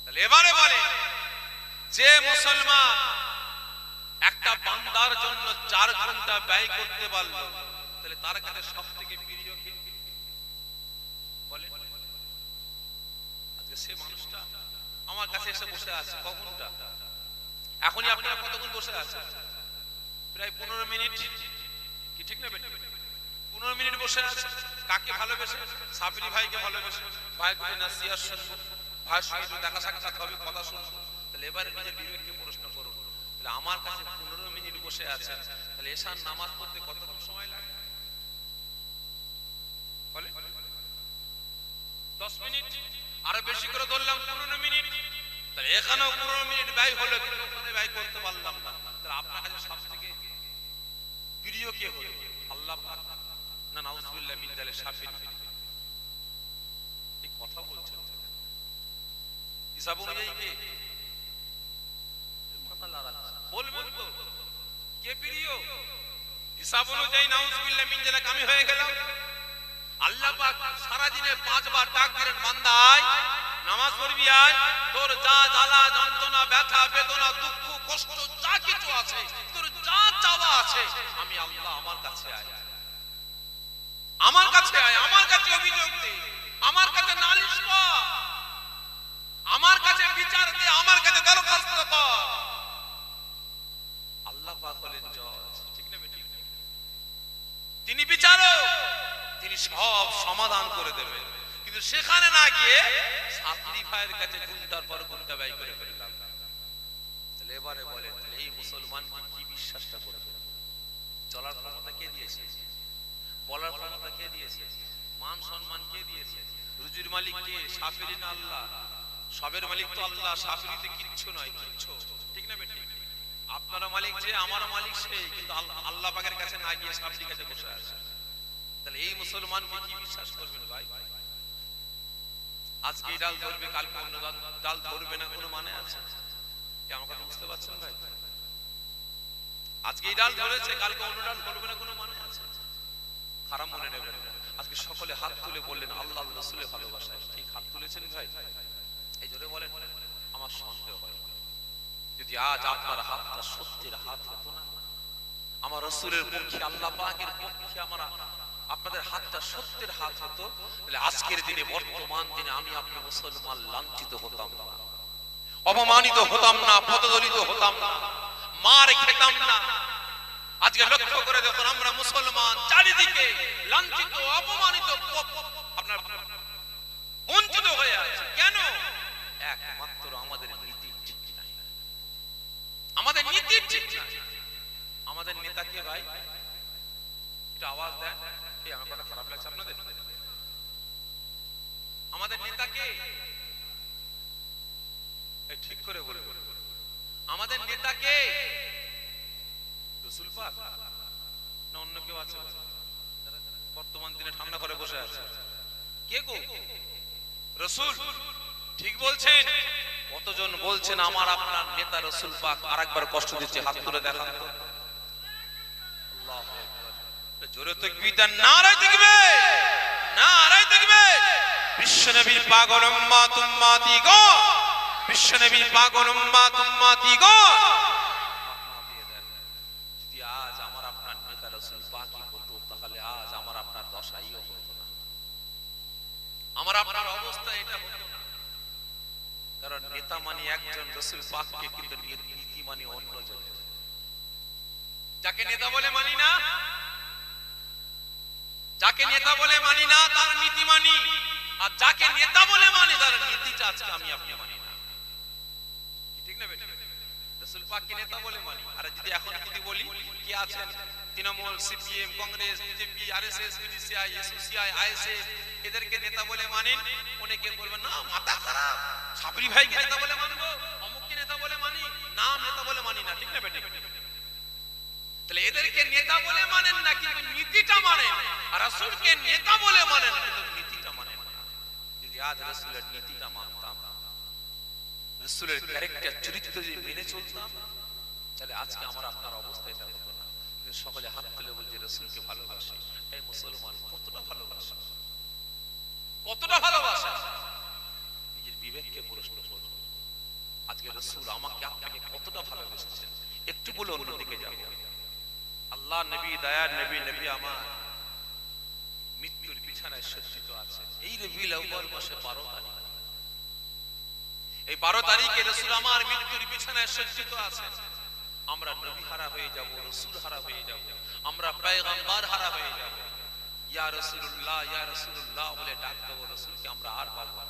তাহলে এবারে বলে, যে মুসলমান একটা বান্দার জন্য 4 ঘন্টা ব্যয় করতে পারলো, তাহলে তার কাছে সবথেকে প্রিয় কে বলে? আজকে সে মানুষটা আমার কাছে এসে বসে আছে কখনটা, এখনই আপনারা কতক্ষণ বসে আছেন? প্রায় 15 মিনিট, কি ঠিক না বেটা? 15 মিনিট বসে আছে। কাকে ভালোবেসে? সাফরি ভাইকে ভালোবেসে। ভাইকে নসিহত শুনবো, ভাইয়ের সঙ্গে একটু দেখা সাক্ষাৎ হবে, কথা শুনবো। তাহলে এবারে নিজের বিবেককে প্রশ্ন করুন, তাহলে আমার কাছে 15 মিনিট বসে আছেন, তাহলে এশার নামাজ পড়তে কতক্ষণ সময় লাগে বলে? 10 মিনিট, আরো বেশি করে ধরলাম 15 মিনিট, তাহলে এখানেও 15 মিনিট ব্যয় হলো, কিন্তু ওখানে ব্যয় করতে পারলাম না। তাহলে আপনার কাছে সবথেকে প্রিয় কে হলো? আল্লাহ পাক না নাউজুবিল্লাহ মিন জালিক শাফিন? এই কথা বলছেন হিসাব অনুযায়ী কে? মাথা লাগাচ্ছে, বলবেন তো কে প্রিয়? হিসাব অনুযায়ী নাউজুবিল্লাহ মিন জালিক আমি হয়ে গেলাম। আল্লাহ পাক সারা দিনে 5 বার ডাক দিলেন, বান্দা আয় নামাজ পড়বি, আয়, তোর যা জ্বালা যন্ত্রণা ব্যথা বেদনা দুঃখ কষ্ট যা কিছু আছে, তোর যা চাওয়া আছে, আমি আল্লাহ আমার কাছে আয়, আমার কাছে আয়, আমার কাছে অভিযোগ দে, আমার কাছে নালিশ কর, আমার কাছে বিচার দে, আমার কাছে দরখাস্ত কর। আল্লাহ পাক হলেন জজ, ঠিক না বেটি? তিনি বিচারক, তিনি সব সমাধান করে দেবেন। কিন্তু কিন্তু সেখানে না গিয়ে ছাত্রী ভাইয়ের কাছে ঘন্টার পর ঘন্টা ব্যয় করে ফেললাম। তাহলে এবারে বলেন এই মুসলমানকে কি বিশ্বাসটা করবে? চলার ক্ষমতা কে দিয়েছে? বলার ক্ষমতা কে দিয়েছে? মান সম্মান কে দিয়েছে? রুজির মালিক কে? সাফিরি না আল্লাহ? সবের মালিক তো আল্লাহ, সাফিরিতে কিচ্ছু নয়, কিচ্ছু। ঠিক না বেটি? আপনারা মালিক যে, আমারও মালিক সেই, কিন্তু আল্লাহ পাকের কাছে না গিয়ে সাফিরির কাছে বসে আছে। তাহলে এই মুসলমানকে কি বিশ্বাস করবেন ভাই? আজকে এই ডাল ধরবে, কালকে অন্য ডাল ধরবে না, কোনো মানে আছে? আমার কথা বুঝতে পারছেন ভাই? আজকে এই ডাল ধরেছে, কালকে অন্য ডাল ধরবে না, কোনো মানে আছে? খারাপ মনে নেবেন না। আজকে সকলে হাত তুলে বললেন আল্লাহ রাসূলের ভালোবাসায়। ঠিক হাত তুলেছেন ভাই? এই জোরে বলেন। আমার সন্দেহ হয় যদি আজ আপনার হাতটা সত্যের হাত হতো না, আমার রাসূলের পক্ষে, আল্লাহ পাকের পক্ষে আপনাদের হাতটা সত্যের হাত হতো, তাহলে আজকের দিনে, বর্তমান দিনে আমি আপনি মুসলমান লাঞ্ছিত হতাম না, অপমানিত হতাম না, পদদলিত হতাম না, মার খেতাম না। আজকে লক্ষ্য করে দেখুন আমরা মুসলমান চারিদিকে লাঞ্ছিত, অপমানিত, আপনার বঞ্চিত হয়ে আছে। কেন? একমাত্র আমাদের নীতি ঠিক নাই, আমাদের নীতি ঠিক নাই। আমাদের নেতাকে ভাই একটু আওয়াজ দেন। এই আমার কথা খারাপ লাগছে আপনাদের? আমাদের নেতাকে ঠিক করে বলবেন। আমাদের নেতাকে রাসূল পাক না অন্য কেউ আছে? বর্তমান দিনে ঠান্ডা করে বসে আছে কে গো? রাসূল। ঠিক বলছেন। কতজন বলছেন আমার আপনার নেতা রাসূল পাক? আরেকবার কষ্ট দিচ্ছে, হাত তুলে দেখান তো। আল্লাহু আকবার। জোরে তাকবীর দেন, নারে তাকবীর, নারে তাকবীর। বিশ্বনবীর পাগল উম্মত উম্মতি গো, বিশ্বনবীর পাগল উম্মত উম্মতি গো। যদি আজ আমার আপনার নেতা রাসূল পাকই হতো, তাহলে আজ আমার আপনার দশাইও হতো না, আমার আপনার অবস্থা এটা হতো না। কারণ নেতা মানে একজন, রাসূল পাককে কিন্তু নীতি মানে অন্যজন। যাকে নেতা বলে মানি না, যাকে নেতা বলে মানি না তার নীতি মানি, আর যাকে নেতা বলে মানি তার নীতিটা আজকে আমি আপনি মানি না। ঠিক না বেটা? রাসূল পাককে নেতা বলে মানি। আর যদি বলি কি আছেন Trinamool, CPM, Congress, BJP, RSS, BDCI, SOCI, ISF, এদেরকে নেতা বলে মানেন, অনেকে বলবেন না মাথা খারাপ, সাবরি ভাইকে নেতা বলে মানবো, অমুককে নেতা বলে মানি না, নেতা বলে মানি না। ঠিক না বেটা? তাহলে এদেরকে নেতা বলে মানেন না, কিন্তু নীতিটা মানেন। আর রাসূলকে নেতা বলে মানেন, কিন্তু নীতিটা মানেন না। যদি আজ রাসূলের নীতিটা মানতাম, রাসূলের ক্যারেক্টার, চরিত্র যদি মেনে চলতাম, তাহলে আজকে আমার আপনার অবস্থা এটা হতো না। সকলে হাত তুলে বলছে রাসূলকে ভালোবাসি। এই মুসলমান কতটা ভালোবাসে, কতটা ভালোবাসে? নিজের বিবেককে প্রশ্ন করুন। আজকে রাসূল আমাকে আপনাকে কতটা ভালোবেসেছেন? একটু বলে অন্যদিকে যাব। আল্লাহ নবী, দয়ার নবী, নবী আমার মৃত্যুর বিছানায় সজ্জিত আছে। এই রবিউল আউয়াল মাসে 12 তারিখ, এই 12 তারিখে রাসূল আমার মৃত্যুর বিছানায় সজ্জিত আছেন। আমরা নবী হারা হয়ে যাব, রাসূল হারা হয়ে যাব, আমরা পয়গম্বর হারা হয়ে যাব। ইয়া রাসূলুল্লাহ, ইয়া রাসূলুল্লাহ বলে ডাক দেব, রাসূলকে আমরা আর পাবো না।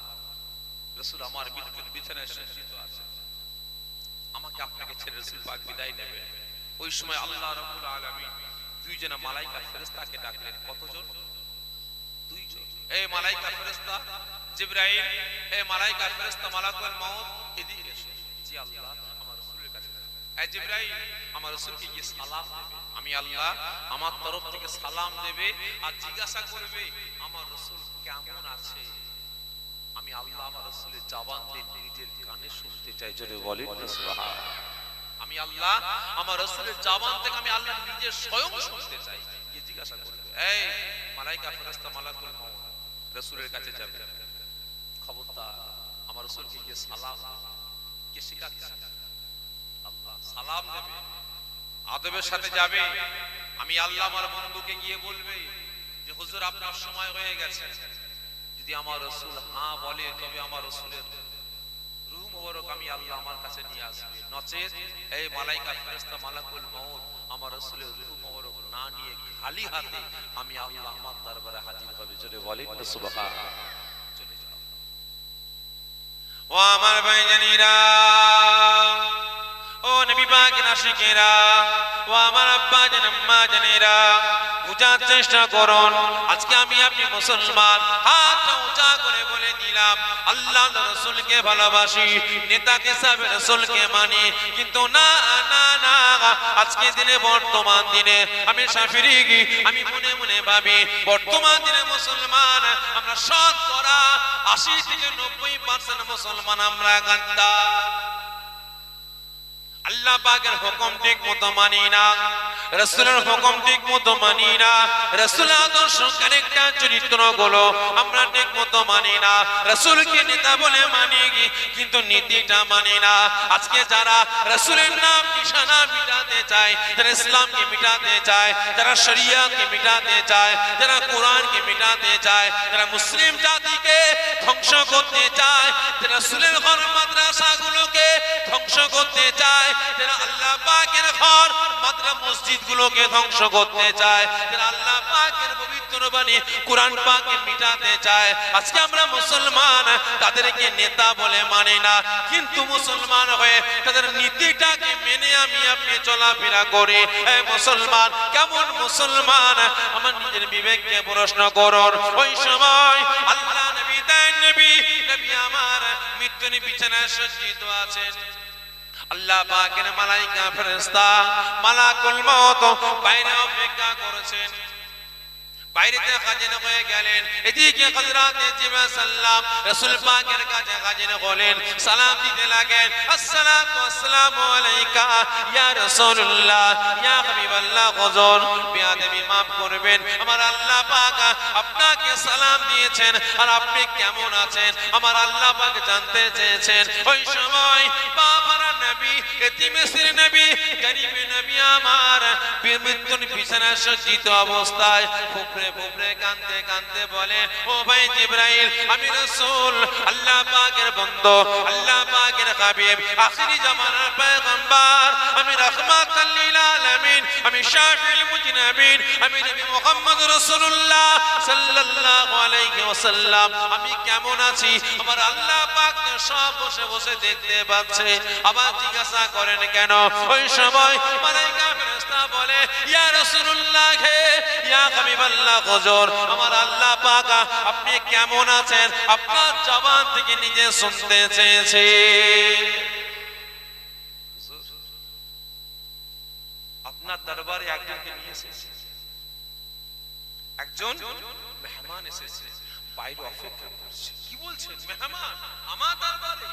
রাসূল আমার মৃত্যুর বিছানায় সজ্জিত আছেন, আমাকে আপনাকে ছেড়ে রাসূল পাক বিদায় নেবে। ওই সময় আল্লাহ রাব্বুল আলামিন দুইজন মালায়েকা ফেরেশতাকে ডাকলেন। কতজন? দুইজন। এই মালায়েকা ফেরেশতা জিবরাইল, এই মালায়েকা ফেরেশতা মালাকুল মউত, এদিকে এসো। জি আল্লাহ, আমার রাসূলের কাছে। এই জিবরাইল আমার রাসূলকে গিয়ে সালাম দেবে। আমি আল্লাহ আমার তরফ থেকে সালাম দেবে আর জিজ্ঞাসা করবে আমার রাসূল কেমন আছে। আমি আল্লাহ আমার রাসূলের জবান দিয়ে নিজের কানে শুনতে চাই। জোরে বলেন সুবহানাল্লাহ। আমি আল্লাহ আমার রাসূলের জবান থেকে আমি আল্লাহ নিজে স্বয়ং শুনতে চাই। কি জিজ্ঞাসা করবে? এই মালায়েকা ফেরেশতা মালাকুল মউত রাসূলের কাছে যাবে, খবরদার আমার রাসূলকে গিয়ে সালাম। কে শিখাচ্ছে? আল্লাহ সালাম দেবে, আদবের সাথে যাবে। আমি আল্লাহ আমার বন্ধুকে গিয়ে বলবে যে হুজুর আপনার সময় হয়ে গেছে। যদি আমার রাসূল হ্যাঁ বলে, তবে আমার রাসূলের রূহ মুবারক আমি আল্লাহ আমার কাছে নিয়ে আসবে। নচেত এই মালায়েকা ফেরেশতা মালাকুল মউত আমার রাসূলের রূহ মুবারক না নিয়ে খালি হাতে আমি আল্লাহ আমার দরবারে হাজির হবে। জোরে বলেন সুবহানাল্লাহ। ও আমার ভাইজানেরা, ও নবী পাকের আশিকেরা, ও আমার আব্বা জান আম্মা জানেরা, বুঝার চেষ্টা করুন। আজকে আমি আপনি মুসলমান, হাতটা উঁচা করে বলে দিলাম আল্লাহ রাসূলকে ভালোবাসি, নেতাকে হিসাবে রাসূলকে মানি, কিন্তু না না না, আজকে দিনে বর্তমান দিনে আমি শাফিরি, আমি মনে মনে ভাবি বর্তমান দিনে মুসলমান আমরা শতকরা 80 থেকে 90% মুসলমান আমরা গাদ্দার। আল্লাহ পাকের হুকুম ঠিক মতো মানি না, রাসূলের হুকুম ঠিক মতো মানি না, রাসূলের আদর্শ ক্যারেক্টার চরিত্রগুলো আমরা ঠিক মতো মানি না, রাসূলকে নেতা বলে মানি কিন্তু নীতিটা মানি না। আজকে যারা রাসূলের নাম নিশানা মিটাতে চায়, যারা ইসলামকে মিটাতে চায়, যারা শরিয়াতকে মিটাতে চায়, যারা কোরআনকে মিটাতে চায়, যারা মুসলিম জাতিকে ধ্বংস করতে চায়, যারা রাসূলের ঘর মাদ্রাসাগুলোকে ধ্বংস করতে চায়, যারা আল্লাহ পাকের ঘর মাদ্রাসা মসজিদগুলোকে ধ্বংস করতে চায়, যারা আল্লাহ পাকের পবিত্র বাণী কোরআন পাককে মিটাতে চায়, আজকে আমরা মুসলমান তাদেরকে নেতা বলে মানি না, কিন্তু মুসলমান হয়ে তাদের নীতিটাকে মেনে আমি আপনি চলাফেরা করি। এই মুসলমান কেমন মুসলমান? আমার নিজের বিবেককে প্রশ্ন করুন। ওই সময় আল্লাহ নবী দেন, নবী আমার মৃত্যুর বিছানায় সজ্জিত আছেন, আল্লাহ পাকের মালাইকা ফেরেশতা মালাকুল মউত বাইরে অপেক্ষা করেছেন, বাইরেতে হাজির হয়ে গেলেন। এদিকে হযরত জিবরাইল সাল্লাম রাসূল পাকের কাছে হাজির হলেন, সালাম দিতে লাগেন, আসসালাতু ওয়াসসালামু আলাইকা ইয়া রাসূলুল্লাহ ইয়া হাবিবাল্লাহ। হুজুর বেয়াদবি মাফ করবেন, আমার আল্লাহ পাক আপনাকে সালাম দিয়েছেন, আর আপনি কেমন আছেন আমার আল্লাহ পাক জানতে চেয়েছেন। ওই সময় বাবারা নবী, এতিমের নবী, গরীবের নবী আমার মৃত্যুর বিছানায় সজ্জিত অবস্থায় ফুফরে ফুফরে কাঁদতে কাঁদতে বলে, ও ভাই জিবরাইল, আমি রাসূল আল্লাহ পাকের বন্ধু, আল্লাহ পাকের হাবিব, আখিরি জামানার পয়গম্বর, আমি রাহমাতাল লিল আলামিন, আমি শাফিউল মুজনাবিন, আমি নবী মুহাম্মদ রাসূলুল্লাহ সাল্লাল্লাহু আলাইহি ওয়াসাল্লাম, আমি কেমন আছি আমার আল্লাহ পাক সব বসে বসে দেখতে পাচ্ছে। আবার জিজ্ঞাসা করেন কেন? ওই সময় মালাইকা ফেরেশতা বলে, ইয়া রাসূলুল্লাহ হে ইয়া হাবিবাল্লাহ, হুজুর আমার আল্লাহ পাক আপনি কেমন আছেন আপনার জবান থেকে নিজে শুনতে চেয়েছে। আপনার দরবারে একজনকে নিয়ে এসেছে, একজন মেহমান এসেছে, বাইরে অপেক্ষা করছে। কি বলছেন? মেহমান আমার দরবারে,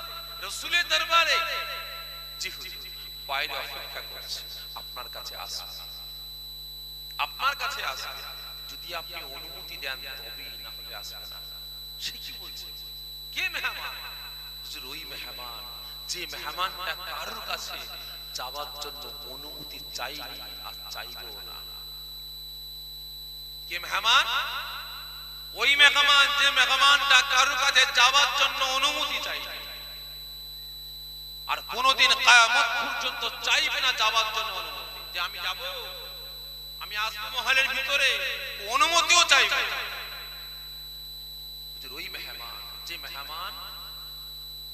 রাসূলের দরবারে? জি হুজুর, বাইরে অপেক্ষা করছে, আপনার কাছে আসবে, আপনার কাছে আসবে, যদি আপনি অনুমতি দেন তবেই, না হলে আসবে না। সে কি বলছে? কে মেহমান? হুজুর ওই মেহমান যে মেহমানটা কারোর কাছে যাওয়ার জন্য অনুমতি চাইনি আর চাইবেও না। কে মেহমান? ওই মেহমান যে মেহমানটা কারোর কাছে যাওয়ার জন্য অনুমতি চাইনি আর কোনদিন কিয়ামত পর্যন্ত চাইবে না যাওয়ার জন্য অনুমতি, যে আমি যাব, আমি আসবো মহলের ভিতরে, অনুমতিও চাইবে না। ওই মেহমান যে মেহমান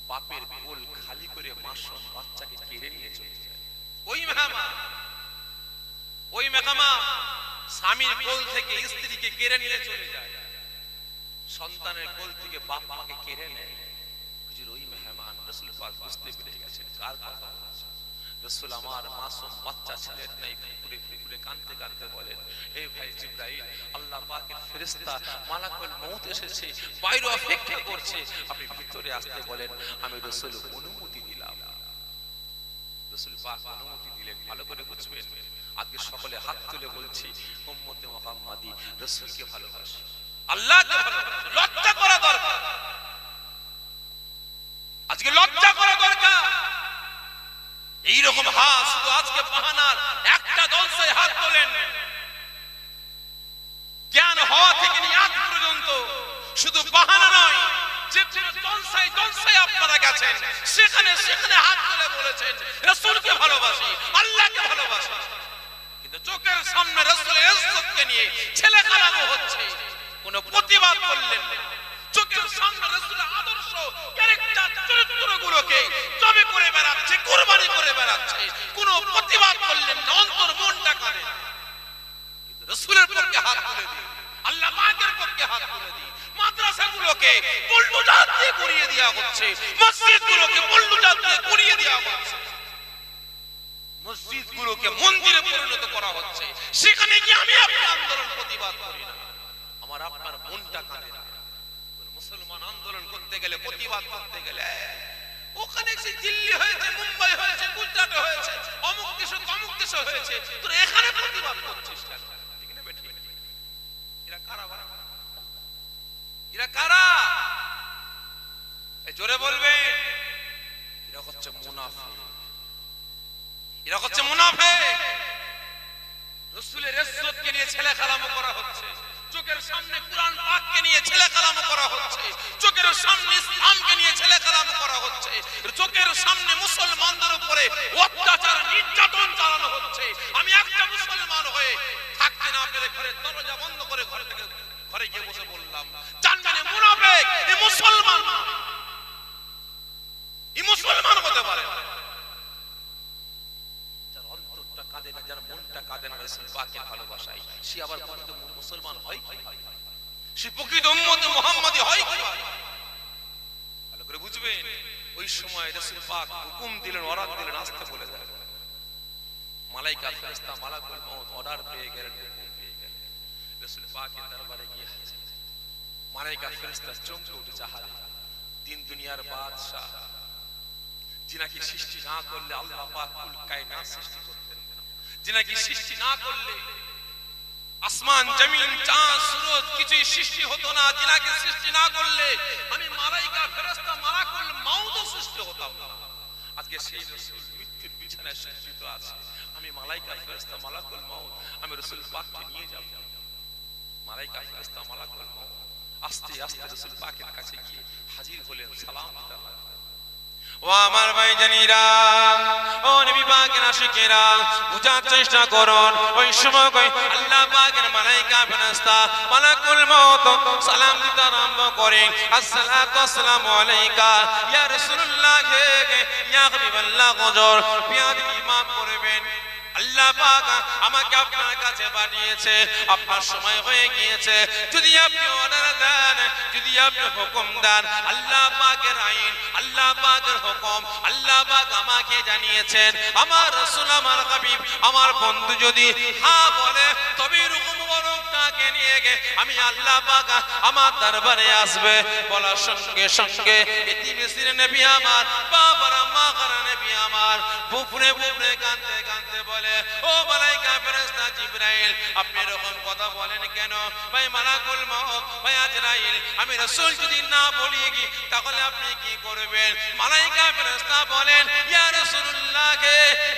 বাপের কোল খালি করে মাসুম বাচ্চাকে কেড়ে নিয়ে চলে যায়, ওই মেহমান, ওই মেহমান স্বামীর কোল থেকে স্ত্রীকে কেড়ে নিয়ে চলে যায়, সন্তানের কোল থেকে বাপ মাকে কেড়ে নেয়। ওই মেহমান রাসূল পাক বুঝতে পেরে গেছেন কার কথা বলছে। রাসূল আমার মাসুম বাচ্চা ছিলেন নাই, ফুলে ফুলে কাঁদতে কাঁদতে বলেন, হে ভাই জিবরাইল, আল্লাহ পাকের ফেরেশতা মালাকুল মউত এসেছে, বাইরে অপেক্ষা করছে, আপনি ভিতরে আসতে বলেন। আমি রাসূল অনুমতি দিলাম। রাসূল পাক অনুমতি দিলেন। ভালো করে বুঝবেন, আজকে সকলে হাত তুলে বলছি উম্মতে মুহাম্মাদি রাসূলকে ভালোবাসি, আল্লাহকে ভালোবাসি। লজ্জা করা দরকার, আজকে লজ্জা করা দরকার। এইরকম হাত শুধু আজকে বাহানার একটা দলসায় হাত তোলেন, জ্ঞান হওয়া থেকে নিয়ে আজ পর্যন্ত শুধু বাহানা নয়, যে দলসায় দলসায় আপনারা গেছেন, সেখানে সেখানে হাত তুলে বলেছেন রাসূলকে ভালোবাসি, আল্লাহকে ভালোবাসি, কিন্তু চোখের সামনে রাসূলের ইজ্জতকে নিয়ে ছেলে খারাপ হচ্ছে, কোনো প্রতিবাদ করলেন না। চোখের সামনে রাসূলের আদর্শ ক্যারেক্টার চরিত্রগুলোকে জবে করে বেড়াচ্ছে, কুরবানি করে বেড়াচ্ছে, কোনো প্রতিবাদ করলেন না, অন্তর মনটা কাঁদে। কিন্তু রাসূলের পক্ষে হাত তুলে দিই, আল্লাহ পাকের পক্ষে হাত তুলে দিই, মাদ্রাসাগুলোকে বুলডোজার দিয়ে গুড়িয়ে দেওয়া হচ্ছে, মসজিদগুলোকে বুলডোজার দিয়ে গুড়িয়ে দেওয়া হচ্ছে, মসজিদগুলোকে মন্দিরে পরিণত করা হচ্ছে। সেখানে কি আমি আপনি আন্দোলন প্রতিবাদ করি না? আমার আপনার মনটা কাঁদে না? মুসলমান আন্দোলন করতে গেলে, প্রতিবাদ করতে গেলে ওখানে সে দিল্লি হয়েছে, মুম্বাই হয়েছে, গুজরাট হয়েছে, অমুক দেশ তমুক দেশ হয়েছে, তোর এখানে প্রতিবাদ করছিস কেন? ঠিক না বেঠিক? এরা কারা ভাই? এরা কারা? এই জোরে বলবেন। এরা হচ্ছে মুনাফিক, এরা হচ্ছে মুনাফিক। রাসূলের ইজ্জতকে নিয়ে ছেলে কালাম করা হচ্ছে, চোখের সামনে কুরআন পাককে নিয়ে ছেলে কালাম করা হচ্ছে, চোখের সামনে ইসলামকে নিয়ে ছেলে কালাম করা হচ্ছে, চোখের সামনে মুসলমানদের উপরে অত্যাচার নির্যাতন চালানো হচ্ছে। আমি একটা মুসলমান হয়ে থাকতে না পেরে ঘরে দরজা বন্ধ করে ঘরে গিয়ে বসে বললাম, জানবেন এই মুনাফিক, এই মুসলমান নয়, এই মুসলমান হতে পারে না। যার অন্তরটা কাঁদে না, যার মনটা কাঁদে না রাসূল পাকের ভালোবাসায়, সে আবার প্রকৃত মুসলমান হয় কি? সে প্রকৃত উম্মতে মুহাম্মাদি হয় কি? ভালো করে বুঝবেন। ওই সময় রাসূল পাক হুকুম দিলেন, অর্ডার দিলেন, আসতে বলে দেন। মালাইকা ফেরেশতা মালাকুল মউত অর্ডার পেয়ে গেলেন, হুকুম পেয়ে গেলেন, রাসূল পাকের দরবারে গিয়ে হাজির। মালাইকা ফেরেশতা চমকে উঠেছে, হারে দিন দুনিয়ার বাদশা, যিনাকে সৃষ্টি না করলে আল্লাহ পাক কুল কায়নাত সৃষ্টি করতেন না, যিনাকে সৃষ্টি না করলে আসমান জমিন চাঁদ সূরজ কিছুই সৃষ্টি হতো না, যিনাকে সৃষ্টি না করলে আমি মালাইকা ফেরেশতা মালাকুল মউত সৃষ্টি হতাম না। আজকে সেই রাসূল মৃত্যুর বিছানায় সজ্জিত আছে, আমি মালাইকা ফেরেশতা মালাকুল মউত আমি রাসূল পাককে নিয়ে যাব। মালাইকা ফেরেশতা মালাকুল মউত আস্তে আস্তে রাসূল পাকের কাছে গিয়ে হাজির হলেন, সালাম দিলেন। ও আমার ভাই জানিরা, ও নবী পাকের আশিকেরা, বুঝার চেষ্টা করুন। ওই সময় আল্লাহ পাকের মালাইকা ফেরেশতা মালাকুল মউত সালাম দিতে আরম্ভ করে, আসসালাতু আসসালামু আলাইকা ইয়া রাসূলুল্লাহ, ইয়া হাবিবাল্লাহ, হুজুর বিয়াদি মাফ করবেন, আল্লাহ পাক আমাকে আপনার কাছে পাঠিয়েছে, আপনার সময় হয়ে গিয়েছে, যদি আপনি অর্ডার দেন, যদি আপনি হুকুম দেন, আল্লাহ পাকের আইন, আল্লাহ পাকের হুকুম আল্লাহ পাক আমাকে জানিয়েছেন। আমার রাসূল, আমার হাবিব, আমার বন্ধু যদি হ্যাঁ বলে, তবে রুকু মুবারকটাকে নিয়ে গে আমি আল্লাহ পাক আমার দরবারে আসবে। বলার সঙ্গে সঙ্গে ইতিমিসির নবী আমার, বাবার মাগার নবী আমার বুফরে বুফরে কাঁদতে কাঁদতে বলে, ও মালাইকা ফেরেশতা জিবরাইল, আপনি এরকম কথা বলেন কেন? ভাই মালাকুল মউত, ভাই আজরাইল, আমি রাসূল যদি না বলি কি তাহলে আপনি কি করবেন? মালাইকা ফেরেশতা বলেন, ইয়া রাসূলুল্লাহ,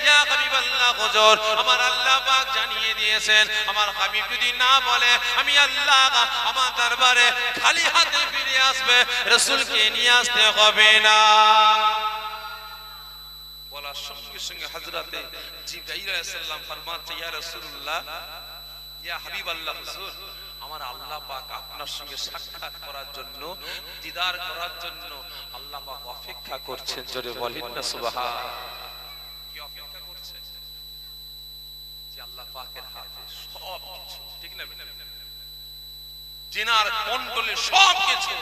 ইয়া হাবিবাল্লাহ, হুজুর আমার আল্লাহ পাক জানিয়ে দিয়েছেন, আমার হাবিব যদি না বলে আমি আল্লাহ আমার দরবারে খালি হাতে ফিরে আসবে, রাসূলকে নিয়ে আসতে হবে না। বলার সঙ্গে সঙ্গে হযরতে জিবরাইল আলাইহিস সালাম ফরমাচ্ছে, ইয়া রাসূলুল্লাহ, ইয়া হাবিবাল্লাহ, হুজুর আমার আল্লাহ পাক আপনার সঙ্গে সাক্ষাৎ করার জন্য, দিদার করার জন্য আল্লাহ পাক অপেক্ষা করছেন। জোরে বলেন না সুবহান। কি অপেক্ষা করছে? যে আল্লাহ পাকের হাতে সব কিছু, ঠিক না? জিনার কন্ট্রোলে সব কিছু,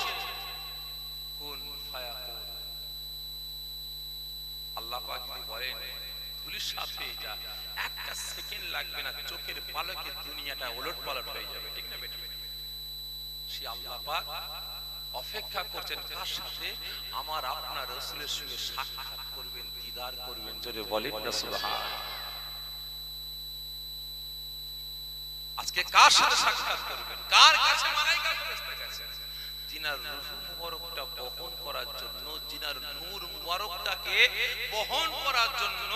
কুন ফায়াকুন। আল্লাহ পাক যদি বলেন ধুলির সাথে যা, একটা সেকেন্ড লাগবে না, চোখের পলকে দুনিয়াটা ওলটপালট হয়ে যাবে, ঠিক না বেটা? সে আল্লাহ পাক অপেক্ষা করছেন কার সাথে? আমার আপনার রাসূলের সঙ্গে সাক্ষাৎ করবেন, দিদার করবেন। জোরে বলেন না সুবহান। আজকে কার সাথে সাক্ষাৎ করবেন? কার কাছে? মালাইকা ফেরেশতার কাছে। জিনার রূহ মুবারকটা বহন করার জন্য, জিনার নূর মুবারকটাকে বহন করার জন্য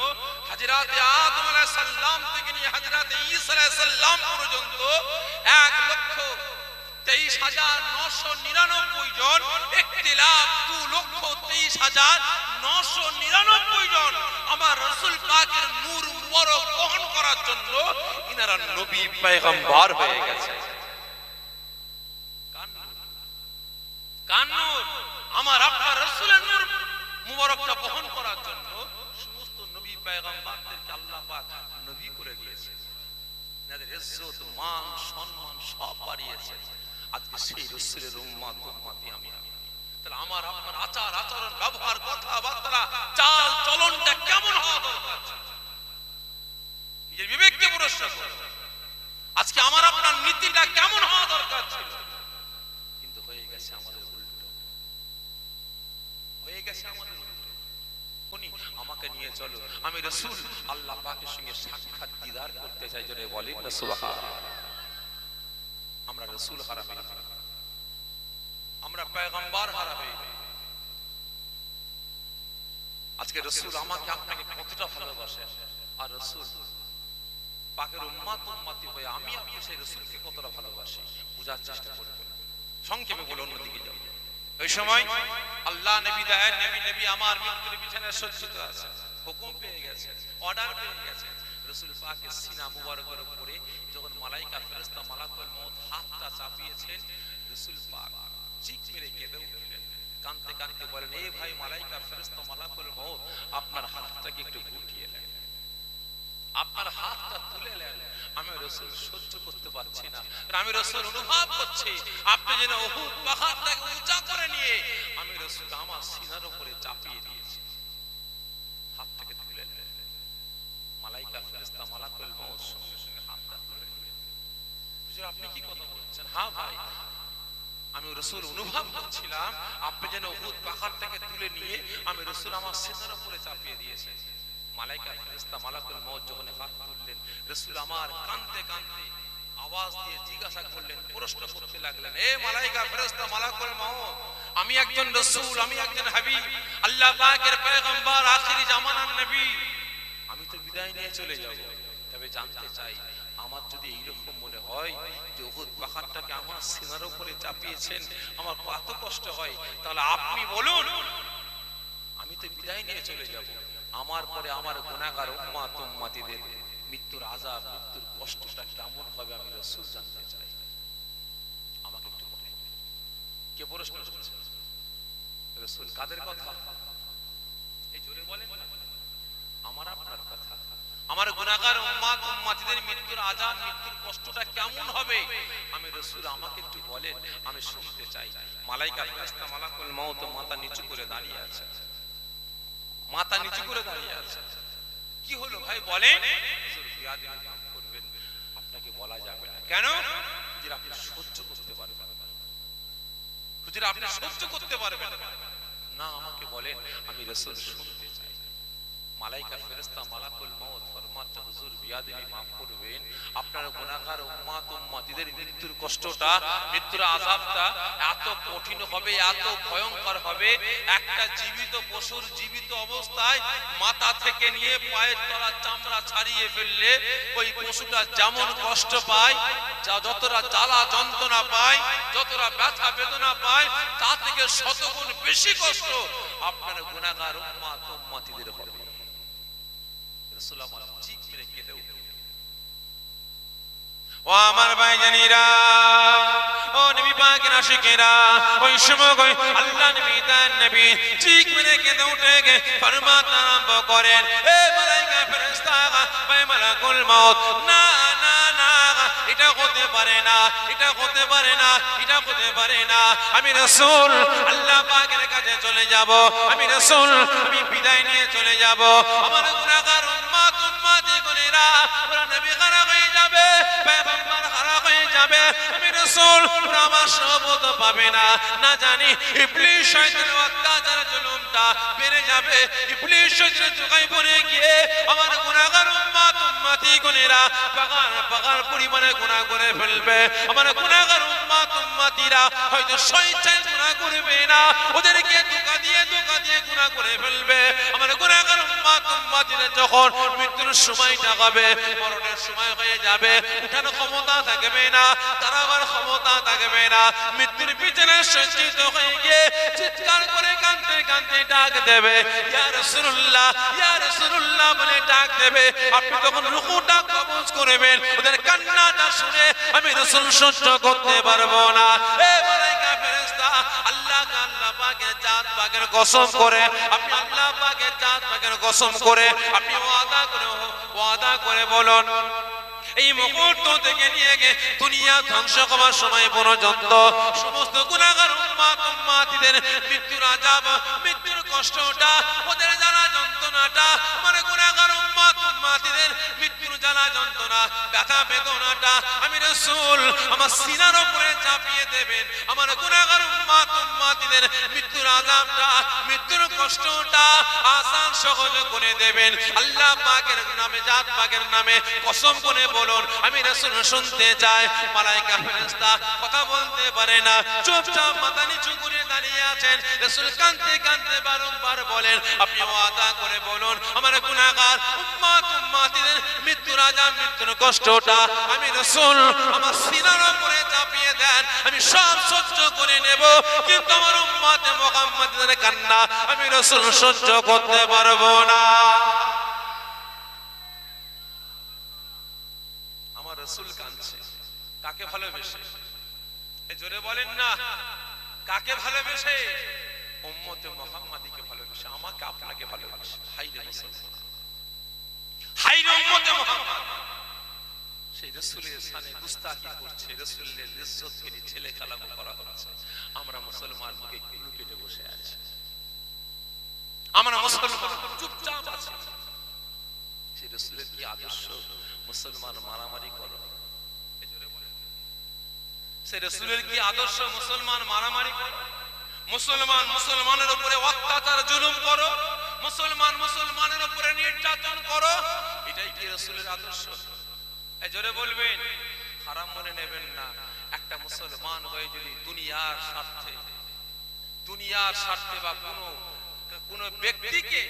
হযরতে আদম আলাইহিস সালাম থেকে নিয়ে হযরতে ঈসা আলাইহিস সালাম পর্যন্ত 1,23,999 জন, ইখতিলাফ 2,23,999 জন আমার রাসূল পাকের নূর মুবারক বহন করার জন্য ইনারা নবী পয়গম্বর হয়ে গেছে। কার নূর? আমার আপনার রাসূলের নূর মুবারকটা বহন করার জন্য সমস্ত নবী পয়গম্বরদেরকে আল্লাহ পাক নবী করে দিয়েছে। তাদের ইজ্জত মান সম্মান সব বাড়িয়েছে। আজকে সেই রাসূলের উম্মতি আমি। তাহলে আমার আপনার আচার আচরণ ব্যবহার কথাবার্তা চাল চলনটা কেমন হওয়া দরকার? নিজের বিবেককে প্রশ্ন করুন। আজকে আমার আপনার নীতিটা কেমন হওয়া দরকার ছিল, কিন্তু হয়ে গেছে আমাদের উল্টো। হয়ে গেছে আমাদের উল্টো। উনি আমাকে নিয়ে চলো, আমি রাসূল আল্লাহ পাকের সঙ্গে সাক্ষাৎ দিদার করতে চাই, জোরে বলেন না সুবহানাল্লাহ। আমরা রাসূল হারা হয়ে যাই, আমরা পয়গম্বর হারা হয়ে যাই। আজকে রাসূল আমাকে আপনাকে কতটা ভালোবাসে, আর রাসূল পাকের উম্মতি হয়ে আমি আপনি সেই রাসূলকে কতটা ভালোবাসি বোঝার চেষ্টা করবেন। সংক্ষেপে বলে অন্যদিকে যাব। ওই সময় আল্লাহ নবী দায়ের নবী আমার মৃত্যুর বিছানায় সজ্জিত আছে, হুকুম পেয়ে গেছে, অর্ডার পেয়ে গেছে। রাসূল পাকের সিনা মুবারকের উপরে যখন মালায়েকা ফেরেশতা মালাকুল মউত হাতটা চাপিয়েছেন, রাসূল পাক চিৎ মেরে কেঁদে উঠলেন, কাঁদতে কাঁদতে বলেন, এ ভাই মালায়েকা ফেরেশতা মালাকুল মউত, আপনার হাতটাকে একটু গুটিয়ে নেন, আপনার হাতটা তুলে নেন। আমি রাসূল সহ্য করতে পারছি না, আমি রাসূল অনুভব করছি আপনি যেন উহুদ পাহাড়টাকে উঁচা করে নিয়ে আমি রাসূল আমার সিনার উপরে চাপিয়ে দিয়েছি। হাতটাকে তুলে নেন। মালায়েকা ফেরেশতা মালাকুল মউত সঙ্গে সঙ্গে হাতটা তুলে নিলেন। হুজুর আপনি কি কথা বলছেন? হ্যাঁ ভাই, আমি রাসূল অনুভব করছিলাম আপনি যেন উহুদ পাহাড়টাকে তুলে নিয়ে আমি রাসূল আমার সিনার উপরে চাপিয়ে দিয়েছেন। মালায়েকা ফেরেশতা মালাকুল মউত যখন হাত তুললেন, রাসূল আমার কাঁদতে কাঁদতে আওয়াজ দিয়ে জিজ্ঞাসা করলেন, প্রশ্ন করতে লাগলেন, এ মালায়েকা ফেরেশতা মালাকুল মউত, আমি একজন রাসূল, আমি একজন হাবিব, আল্লাহ পাকের পয়গম্বর, আখিরি জামানার নবী, আমি তো বিদায় নিয়ে চলে যাব। তবে জানতে চাই, আমার যদি এইরকম মনে হয় যে উহুদ পাহাড়টাকে আমার সিনার উপরে চাপিয়েছেন, আমার কত কষ্ট হয়, তাহলে আপনি বলুন, আমি তো বিদায় নিয়ে চলে যাব, আমার পরে আমার গুনাহগার উম্মতিদের মৃত্যুর আযাব, মৃত্যুর কষ্টটা কেমন হবে আমি রাসূল জানতে চাই। আমাকে একটু বলেন, কে প্রশ্ন করছে? রাসূল কাদের কথা? এই জোরে বলেন না, আমার আপনার কথা। আমার গুনাহগার উম্মতিদের মৃত্যুর আযাব, মৃত্যুর কষ্টটা কেমন হবে আমি রাসূল আমাকে একটু বলেন, আমি শুনতে চাই। মালায়েকা ফেরেশতা মালাকুল মউত মাথা নিচু করে দাঁড়িয়ে আছে, মাথা নিচু করে দাঁড়িয়ে আছে। কি হলো ভাই বলেন? হুজুর বিয়াদবি মাফ করবেন, আপনাকে বলা যাবে না। কেন? যে আপনি সহ্য করতে পারবেন না। হুজুর আপনি সহ্য করতে পারবেন না, আমাকে বলেন, আমি রাসূল শুনতে চাই। মালায়েকা ফেরেশতা মালাকুল মউত ফরমাচ্ছে, হুজুর বিয়াদবি মাফ করবেন, আপনার গুনাহগার উম্মতিদের মৃত্যুর কষ্টটা, মৃত্যুর আযাবটা এত কঠিন হবে, এত ভয়ঙ্কর হবে, একটা জীবিত পশুর জীবিত অবস্থায় মাথা থেকে নিয়ে পায়ের তলার চামড়া ছাড়িয়ে ফেললে ওই পশুটা যেমন কষ্ট পায়, যতটা জ্বালা যন্ত্রণা পায়, যতটা ব্যথা বেদনা পায়, তা থেকে শতগুণ বেশি কষ্ট আপনার গুনাহগার উম্মতিদের হবে। রাসূল আমার চিৎ মেরে কেঁদে উঠলেন। ও আমার ভাইজানেরা, ও নবী পাকের আশিকেরা, ওই সময় আল্লাহ নবী তার নবী চিৎ মেরে কেঁদে উঠে ফরমাতে আরম্ভ করেন, এ মালায়েকা ফেরেশতা, এ মালাকুল মউত, না না না, এটা হতে পারে না, এটা হতে পারে না, এটা হতে পারে না। আমি রাসূল আল্লাহ পাকের কাছে চলে যাব, আমি রাসূল আমি বিদায় নিয়ে চলে যাব। আমার গুনাহগার উম্মতিগণেরা ওরা নবী হারা হয়ে যাবে, পয়গম্বর হারা হয়ে যাবে, আমি রাসূল ওরা আমার সহবত পাবে না। না জানি ইবলিস শয়তানের অত্যাচার জুলুমটা বেড়ে যাবে, ইবলিস শয়তানের জোগায় পড়ে গিয়ে আমার গুনাহগার উম্মতিগণেরা পাগার পরিমাণে গুনাহ করে ফেলবে। আমার গুনাহগার উম্মতিরা হয়তো স্বেচ্ছায় গুনাহ করবে না, ওদেরকে ধোঁকা দিয়ে গুনাহ করে ফেলবে। আমার গুনাহগার উম্মতিরা যখন মৃত্যুর সময়টা হবে, মরণের সময় হয়ে যাবে, উঠার ক্ষমতা থাকবে না, দাঁড়াবার ক্ষমতা থাকবে না, মৃত্যুর পিছনে সজ্জিত হয়ে গিয়ে চিৎকার করে কাঁদতে কাঁদতে ডাক দেবে, ইয়া রাসূলুল্লাহ, ইয়া রাসূলুল্লাহ বলে ডাক দেবে। আপনি তখন রুকুটা কবজ করবেন, ওদের কান্নাটা শুনে আমি রাসূল সহ্য করতে পারবো না। এ মালায়েকা ফেরেশতা আল্লাহ কসম করে, আপনি আল্লাহ পাকের জাত পাকের কসম করে আপনি ওয়াদা করে বলুন, এই মুহূর্ত থেকে নিয়ে গিয়ে দুনিয়া ধ্বংস হওয়ার সময় পর্যন্ত সমস্ত গুনাহগার উম্মতিদের মৃত্যুর আযাব, মৃত্যুর কষ্টটা, ওদের জ্বালা যন্ত্রণাটা, মানে গুনাহগার উম্মতিদের মৃত্যুর জ্বালা যন্ত্রণা, ব্যথা বেদনাটা আমি রাসূল আমার সিনার উপরে চাপিয়ে দেবেন। আমার গুনাহগার উম্মতিদের মৃত্যুর আযাবটা, মৃত্যুর কষ্টটা আসান সহজ করে দেবেন। আল্লাহ পাকের নামে, জাত পাকের নামে কসম করে বলুন, আমি রাসূল শুনতে চাই। মালায়েকা ফেরেশতা কথা বলতে পারে না, চুপচাপ মাথা নিচু করে দাঁড়িয়ে আছেন। রাসূল কাঁদতে কাঁদতে বারংবার বলেন, আপনি ওয়াদা করে বলুন, আমার গুনাহগার উম্মতিদের মৃত্যুর আযাব, মৃত্যুর কষ্টটা আমি রাসূল আমার সিনার উপরে চাপিয়ে দেন, আমি সব সহ্য করে নেব, কিন্তু আমার উম্মতে মুহাম্মাদের কান্না আমি রাসূল সহ্য করতে পারবো না। আমার রাসূল কাঁদছে, কাকে ভালোবেসে? এই জোরে বলেন না, কাকে ভালোবেসে? উম্মতে মুহাম্মাদীকে ভালোবেসে, আমাকে আপনাকে ভালোবেসে। হাই রে মুসলমান, হাই রে উম্মতে মুহাম্মাদ। সেই রাসূলের শানে গুস্তাখি করছে, রাসূলের ইজ্জতকে ছেলে কালাম করা হচ্ছে। আমরা মুসলমান মুখে কুলু কেটে বসে আছি, আমরা মুসলমান চুপচাপ আছি। সেই রাসূলের কি আদর্শ মুসলমান মারামারি করো? সেই রাসূলের কি আদর্শ মুসলমান মারামারি করো? মুসলমান মুসলমানের উপরে অত্যাচার জুলুম করো, মুসলমান মুসলমানের উপরে নির্যাতন করো, এটাই কি রাসূলের আদর্শ? এই জোরে বলবেন, হারাম মনে নেবেন না। একটা মুসলমান হয়ে যদি দুনিয়ার স্বার্থে বা কোনো ব্যক্তিকে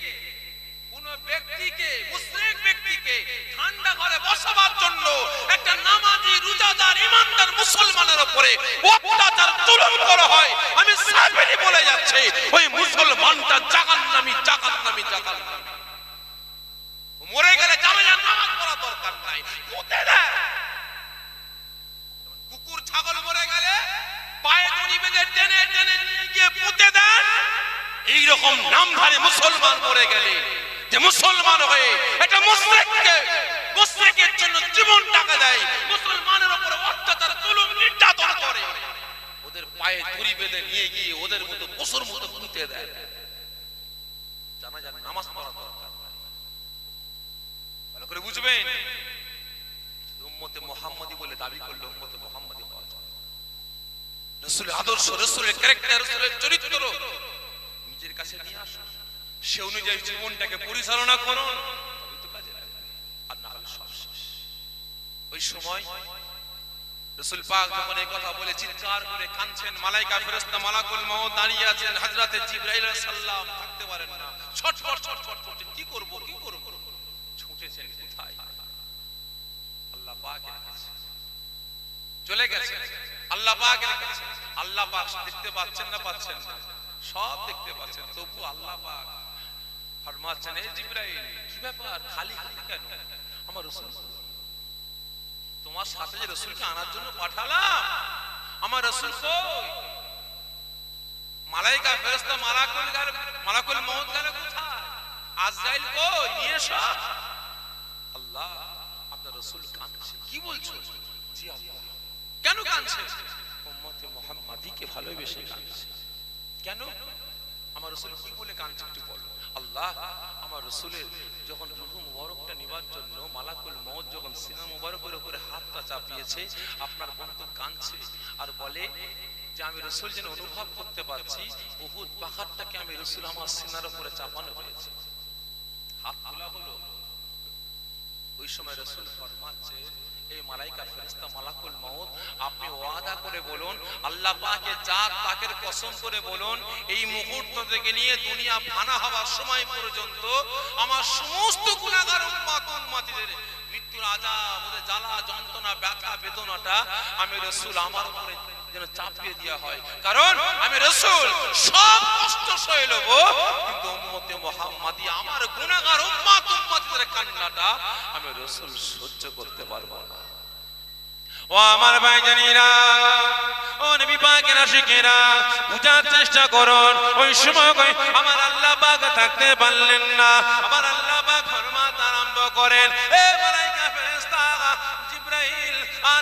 মুশরিক ব্যক্তিকে ঠান্ডা ঘরে বসাবার জন্য একটা নামাজি রোজাদার ইমানদার মুসলমানের উপরে অত্যাচার জুলুম করা হয়, আমি সাবিরি বলে যাচ্ছি, ওই মুসলমানটা জাহান্নামী। মরে গেলে জানাজার নামাজ পড়া দরকার নাই, পুঁতে দেয়। কুকুর ছাগল মরে গেলে পায়ে দড়ি বেঁধে টেনে টেনে নিয়ে গিয়ে পুঁতে দেন। এইরকম নামধারী মুসলমান মরে গেলে, যে মুসলমান হয়ে এটা মুশরিকের জন্য জীবন টাকা দেয়, মুসলমানের উপর অত্যাচার জুলুম নির্যাতন করে, ওদের পায়ে দড়ি বেঁধে নিয়ে গিয়ে ওদের মতো পশুর মতো পুঁতে দেয়, জানাজার নামাজ পড়া দরকার। ভালো করে বুঝবেন, উম্মতে মুহাম্মাদি বলে দাবি করলে উম্মতে মুহাম্মাদি হওয়া যায়। রাসূলের আদর্শ, রাসূলের ক্যারেক্টার, রাসূলের চরিত্র নিজের কাছে নিয়ে আসুন, সে অনুযায়ী জীবনটাকে পরিচালনা করুন, তবেই তো কাজে লাগবে, আর না হলে সব শেষ। ওই সময় রাসূল পাক যখন এই কথা বলে চিৎকার করে কাঁদছেন, মালায়েকা ফেরেশতা মালাকুল মউত দাঁড়িয়ে আছেন, হযরতে জিবরাইল আলাইহিস সালাম থাকতে পারেন না, ছটফট করছেন, কি করব। ছুটেছেন কোথায়? আল্লাহ পাকের কাছে চলে গেছে। আল্লাহ পাকের কাছে। আল্লাহ পাক দেখতে পাচ্ছেন না? পাচ্ছেন না, সব দেখতে পাচ্ছেন। তবু আল্লাহ পাক ফরমাচ্ছেন, এ জিবরাইল, কি ব্যাপার, খালি হাতে কেন? আমার রাসূল, তোমার সাথে যে রাসূলকে আনার জন্য পাঠালাম, আমার রাসূল কই? মালায়েকা ফেরেশতা মালাকুল মউত গেল কোথায়? আজরাইল কই? নিয়ে এসো। আল্লাহ, আপনার রাসূল কাঁদছে। কি বলছো? জি আল্লাহ। কেন কাঁদছে? উম্মতে মুহাম্মাদীকে ভালোবেসে কাঁদছে। কেন? আমার রাসূল কি বলে কাঁদছে একটু বলো। আল্লাহ, আমার রাসূলের যখন রূহ মুবারকটা নিবার জন্য মালাকুল মউত যখন সিনা মুবারকের উপরে হাতটা চাপিয়েছে, আপনার বন্ধু কাঁদছে আর বলে যে আমি রাসূল যেন অনুভব করতে পারছি উহুদ পাহাড়টাকে আমি রাসূল আমার সিনার উপরে চাপানো হয়েছে। হাত তোলা হলো। ওই সময় রাসূল ফরমাচ্ছে, এই মালায়েকা ফেরেশতা মালাকুল মউত, আপনি ওয়াদা করে বলুন, আল্লাহ পাকের জাত পাকের কসম করে বলুন, এই মুহূর্ত থেকে নিয়ে দুনিয়া ফানা হওয়ার সময় পর্যন্ত আমার সমস্ত গুনাহগার উম্মতিদের মৃত্যুর আযাব, ওদের জ্বালা যন্ত্রণা ব্যথা বেদনাটা আমি রাসূল আমার উপরে যেন চাপিয়ে দেওয়া হয়, কারণ আমি রাসূল সব কষ্ট সয়ে নেব, কিন্তু উম্মতে মুহাম্মাদী আমার গুনাহগার উম্মতিদের কান্নাটা আমি রাসূল সহ্য করতে পারবো না। ও আমার ভাইজানেরা, ও নবী পাকের আশিকেরা, বুঝার চেষ্টা করুন। ওই সময় আমার আল্লাহ পাক থাকতে পারলেন না। আমার আল্লাহ পাক ফরমাতে আরম্ভ করেন, এ মালায়েকা ফেরেশতা জিবরাইল, আর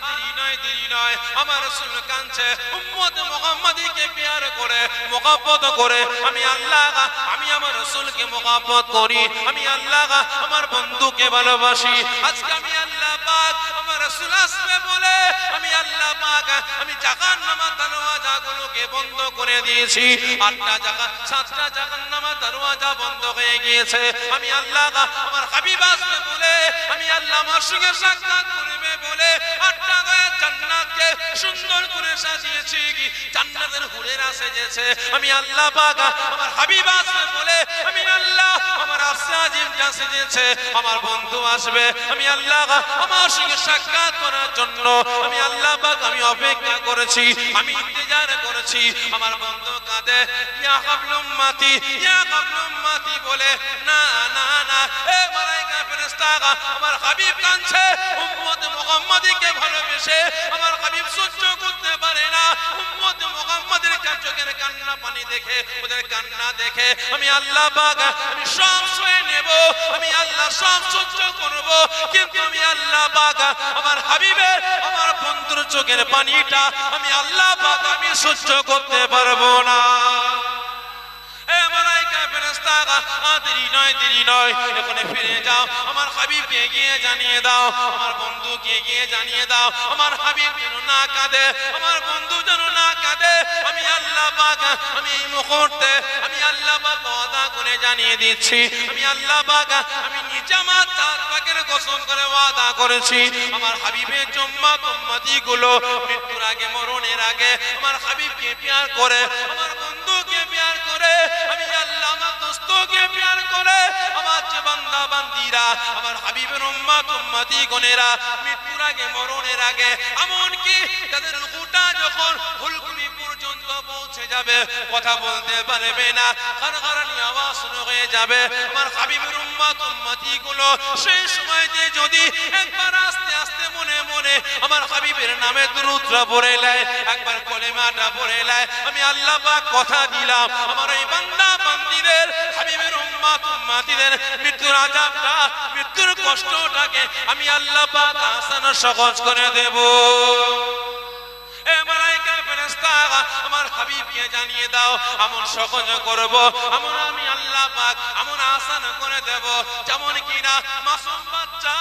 দেরি নয়, আমার রাসূল কাঁদছে, উম্মত মুহাম্মাদীকে প্যার করে, মুহাব্বত করে। আমি আল্লাহ, আমি আমার রাসূলকে মুহাব্বত করি। আমি আল্লাহ আমার বন্ধুকে ভালোবাসি। আজকে আমি আল্লাহ পাক আমার রাসূল আসবে বলে আমি আল্লাহ পাক আমি জাহান্নামের দরওয়াজাগুলোকে বন্ধ করে দিয়েছি। 8টা জাহান 7টা জাহান্নামের দরওয়াজা বন্ধ হয়ে গিয়েছে। আমি আল্লাহ আমার হাবিব আসবে বলে আমি আল্লাহ আমার সঙ্গে সাক্ষাৎ করবে বলে 8টা জান্নাতকে সুন্দর করে সাজিয়েছি। জান্নাতের হুরেরা সেজেছে। আমি আল্লাহ পাক আমার হাবিব আসবে বলে আমি আল্লাহ আমার আরশে আজিমটা সেজেছে। আমার বন্ধু আসবে, আমি আল্লাহ আমার সঙ্গে সাক্ষাৎ করার জন্য আমি আল্লাহ পাক আমি অপেক্ষা করেছি, আমি ইন্তজার করেছি। আমার বন্ধু কাঁদে, ইয়া কাবল উম্মতি, ইয়া কাবল উম্মতি বলে। না না না, এ মালায়েকা ফেরেশতা, আমার হাবিব কাঁদছে, উম্মত মুহাম্মাদীকে ভালোবেসে আমার হাবিব সহ্য করতে পারে না। উম্মত মুহাম্মাদের চোখের কান্না পানি দেখে, ওদের কান্না দেখে আমি আল্লাহ পাক আমি সব সয়ে নেব, আমি আল্লাহ সব সহ্য করব। কিন্তু আমি আল্লাহ পাক আমার হাবিবের আমার বন্ধুর চোখের পানিটা আমি আল্লাহ পাক আমি সহ্য করতে পারবো না। দেরি নয়, এখানে ফিরে যাও, আমার হাবিবকে গিয়ে জানিয়ে দাও, আমার বন্ধুকে গিয়ে জানিয়ে দাও, আমার হাবিব যেন না কাঁদে, আমার বন্ধু যেন না কাঁদে। আমি আল্লাহ পাক আমি এই মুহূর্তে আমি আল্লাহ পাক ওয়াদা করে জানিয়ে দিচ্ছি, আমি আল্লাহ পাক আমি নিজে আমার জাত পাকের কসম করে ওয়াদা করেছি, আমার হাবিবের উম্মতি গুলো মৃত্যুর আগে মরণের আগে আমার হাবিবকে প্যার করে, আমার বন্ধুকে প্যার করে, আমি আল্লাহ আমার দোস্তকে প্যার করে, আমার যে বান্দা বান্দীরা আমার হাবিবের উম্মতি গণেরা মৃত্যুর আগে মরণের আগে এমনকি তাদের রূহটা যখন হুলকুমি পর্যন্ত পৌঁছে যাবে, কথা বলতে পারবে না, গানগারানি আওয়াজ শুরু হয়ে যাবে, আমার হাবিবের উম্মতি গুলো সেই সময়তে যদি একবার আস্তে আস্তে মনে মনে আমার হাবিবের নামে দুরূদটা পড়ে নেয়, একবার কলেমাটা পড়ে নেয়, আমি আল্লাহ পাক কথা দিলাম আমার এই বান্দা বান্দীদের হাবিবের উম্মতিদের মৃত্যুর আযাবটা মৃত্যুর কষ্টটাকে আমি আল্লাহ পাক আসান সহজ করে দেব। এ মালায়েকা ফেরেশতা, আমার হাবিবকে জানিয়ে দাও, এমন সহজ করব, এমন আমি আল্লাহ পাক এমন আসান করে দেব, যেমন কিনা মাসুম বাচ্চা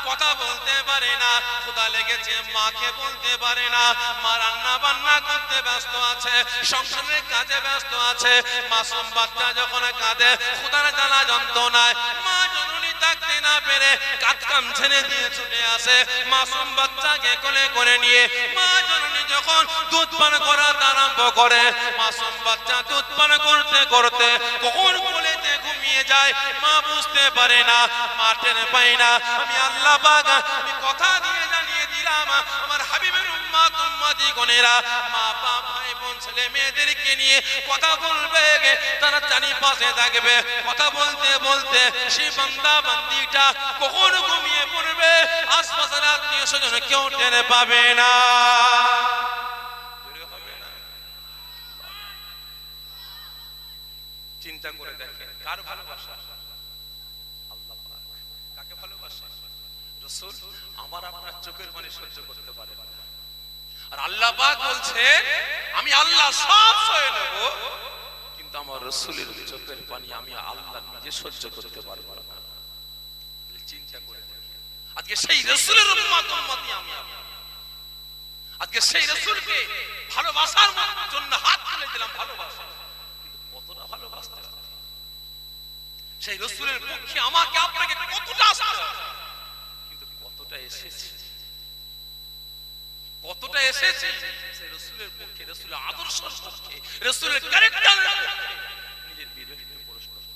কথা বলতে পারে না, ক্ষুধা লেগেছে মাকে বলতে পারে না, মা রান্না বান্না করতে ব্যস্ত আছে, সংসারের কাজে ব্যস্ত আছে, মাসুম বাচ্চা যখন কাঁদে ক্ষুধার জ্বালা যন্ত্রণায় মা জননী থাকতে না পেরে কাজ কাম ছেড়ে দিয়ে ছুটে আসে, মাসুম বাচ্চাকে কোলে করে নিয়ে মা জননী যখন দুধ পান করা আরম্ভ করে, মাসুম বাচ্চা দুধ পান করতে করতে কখন কোলেতে ঘুমিয়ে যায় মা বুঝতে পারে না, মা টের পায় না। আমি আল্লাহ পাক আমি কথা দিয়ে জানিয়ে দিলাম আমার হাবিবের উম্মতি গণেরা মা বাপ ভাই বোন ছেলে মেয়েদেরকে নিয়ে কথা বলবে, তারা চারি পাশে থাকবে, কথা বলতে বলতে সেই বান্দা বান্দিটা কখন ঘুমিয়ে পড়বে আশপাশের আত্মীয় স্বজন কেউ টের পাবে না। চিন্তা করে দেখেন কার ভালোবাসা, আল্লাহ পাক কাকে ভালোবাসে, রাসূল আমার আপনার চোখের পানি সহ্য করতে পারে না, আর আল্লাহ পাক বলছেন আমি আল্লাহ সব সয়ে নেব, কিন্তু আমার রাসূলের চোখের পানি আমি আল্লাহ নিজে সহ্য করতে পারবো না। চিন্তা করে দেখেন আজকে সেই রাসূলের উম্মতি আমি, আজকে সেই রাসূলকে ভালোবাসার জন্য হাত তুলে দিলাম, ভালোবাসা কিন্তু কতটা ভালোবাসতে হবে, সেই রাসূলের পক্ষে আমাকে আপনাকে কতটা আসতে হবে, কিন্তু কতটা এসেছে, কতটা এসেছে সেই রাসূলের পক্ষে, রাসূলের আদর্শের পক্ষে, রাসূলের ক্যারেক্টারের পক্ষে নিজের বিবেককে প্রশ্ন করব,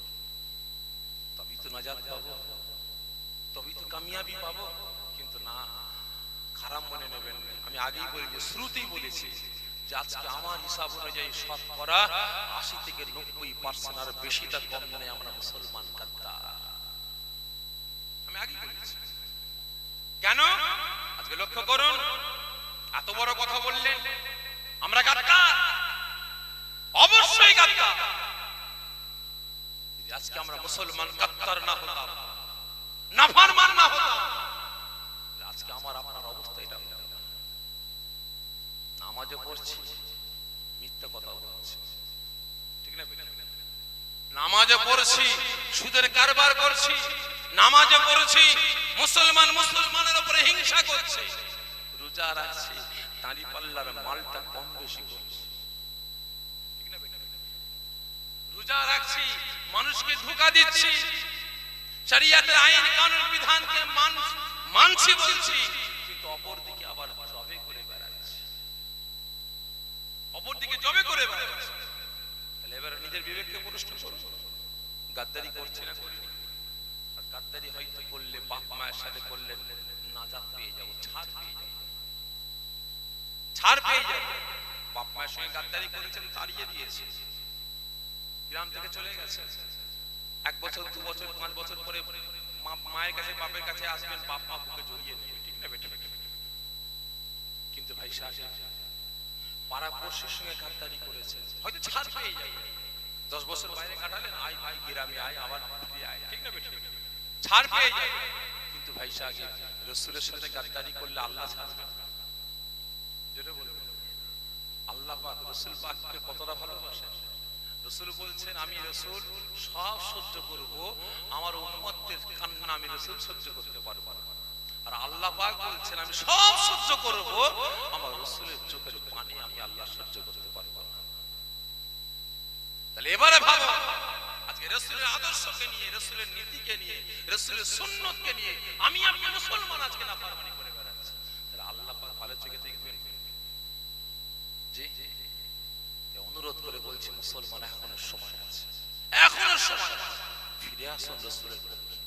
তবেই তো নাজাত পাবো, তবেই তো কামিয়াবি পাবো। কিন্তু না, খারাপ মনে নেবেন না, আমি আগেই বলেছি, শুরুতেই বলেছি যে আজকে আমার হিসাব অনুযায়ী শতকরা ৮০ থেকে ৯০% আর বেশিটা কম নেই আমরা মুসলমান গাদ্দার, আমি আগেই বলেছি। কেন? আজকে লক্ষ্য করুন এত বড় কথা বললেন, আমরা গাদ্দার, অবশ্যই গাদ্দার। যদি আজকে আমরা মুসলমান গাদ্দার না হতাম, নাফরমান না হতাম, আজকে আমার আপনার অবস্থা এটা হতো না। নামাজও পড়ছি, মিথ্যা কথা বলছি, ঠিক না? নামাজও পড়ছি, সুদের কারবার করছি, নামাজও পড়ছি, মুসলমানের উপরে হিংসা করছে, রোজা রাখছি, দাঁড়ি পাল্লার মালটা কম বেশি করছি, ঠিক না? রোজা রাখছি, মানুষকে ধোঁকা দিচ্ছি, শরিয়তের আইন কানুন বিধানকে মানছি বলছি, কিন্তু অপরদিকে আবার জবে করে বেড়াচ্ছি, অপরদিকে জবে করে বেড়াচ্ছি। তাহলে এবার নিজের বিবেককে প্রশ্ন করুন, গাদ্দারি করছি না করিনি? আর গাদ্দারি হয়তো করলে বাপ মায়ের সাথে করলে নাজাত পেয়ে যাবো, ছাড় পেয়ে যাবো, ছাড় পেয়ে যাবো। বাপ মায়ের সঙ্গে গাদ্দারি করেছেন, তাড়িয়ে দিয়েছে, গ্রাম থেকে চলে গেছে। 1 বছর 2 বছর 5 বছর পরে মায়ের কাছে বাপের কাছে আসবেন, বাপ মা বুকে জড়িয়ে নেবে, ঠিক না বেটা? কিন্তু ভাই সাহেব পাড়া পড়শির সঙ্গে গাদ্দারি করেছেন, হয়তো ছাড় পেয়ে যাবে। 10 বছর বাইরে কাটালেন, আয় ভাই গ্রামে আয়, আবার ফিরে আয়, ঠিক না বেটা? ছাড় পেয়ে যাবে। কিন্তু ভাই সাহেব রাসূলের সাথে গাদ্দারি করলে আল্লাহ ছাড়বে না। যেটা বলবো, আল্লাহ পাক রাসূল পাককে কতটা ভালোবাসেন। রাসূল বলছেন, আমি রাসূল সব সহ্য করব, আমার উম্মতের কান্না আমি রাসূল সহ্য করতে পারব না। আর আল্লাহ পাক বলছেন, আমি সব সহ্য করব, আমার রাসূলের চোখের পানি আমি আল্লাহ সহ্য করতে পারব না। তাহলে এবারে ভাবো, আজকে রাসূলের আদর্শকে নিয়ে, রাসূলের নীতিকে নিয়ে, রাসূলের সুন্নতকে নিয়ে আমি আপনি মুসলমান আজকে নাফরমানি করে বেড়াচ্ছি, তাহলে আল্লাহ পাক ভালো চোখে দেখবেন? জি, অনুরোধ করে বলছি, মুসলমান এখনো সময় আছে, এখনো সময় আছে। ফিরে আসুন রাসূলের পক্ষে,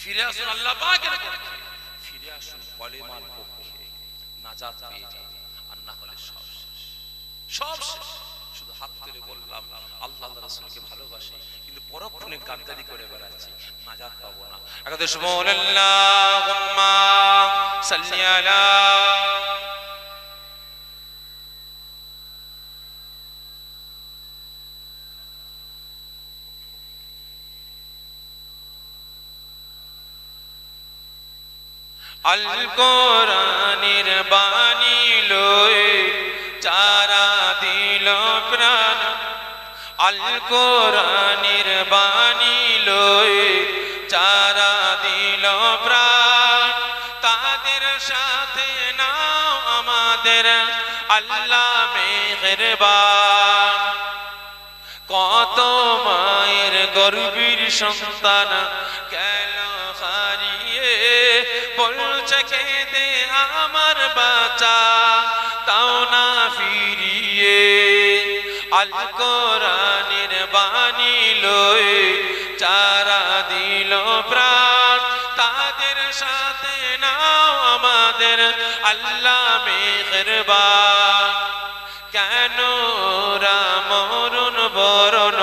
ফিরে আসুন আল্লাহ পাকের পক্ষে, ফিরে আসুন কলেমার পক্ষে, নাজাত পেয়ে যান। আর না হলে সব শেষ, সব শেষ। শুধু হাত তুলে বললাম আল্লাহ রাসূলকে ভালোবাসি, কিন্তু পরক্ষণে গাদ্দারি করে বেড়াচ্ছি, নাজাত পাবো না। একদম সুবহানাল্লাহুম্মা সাল্লি আলা আল কোরআনের বাণী লয়ে চারা দিল প্রাণ, আল কোরআনের বাণী লয়ে চারা দিল প্রাণ, তাদের সাথে নাও আমাদের আল্লাহ মেহেরবান। কত মায়ের গর্ভীর সন্তান গেল হারিয়ে, বলছে খেতে আমার বাচ্চা তাও না ফিরিয়ে। আল কোরআনের বাণী লয়ে চারা দিল প্রাণ, তাদের সাথে নাও আমাদের আল্লাহ মেহেরবান। কেন মরণ বরণ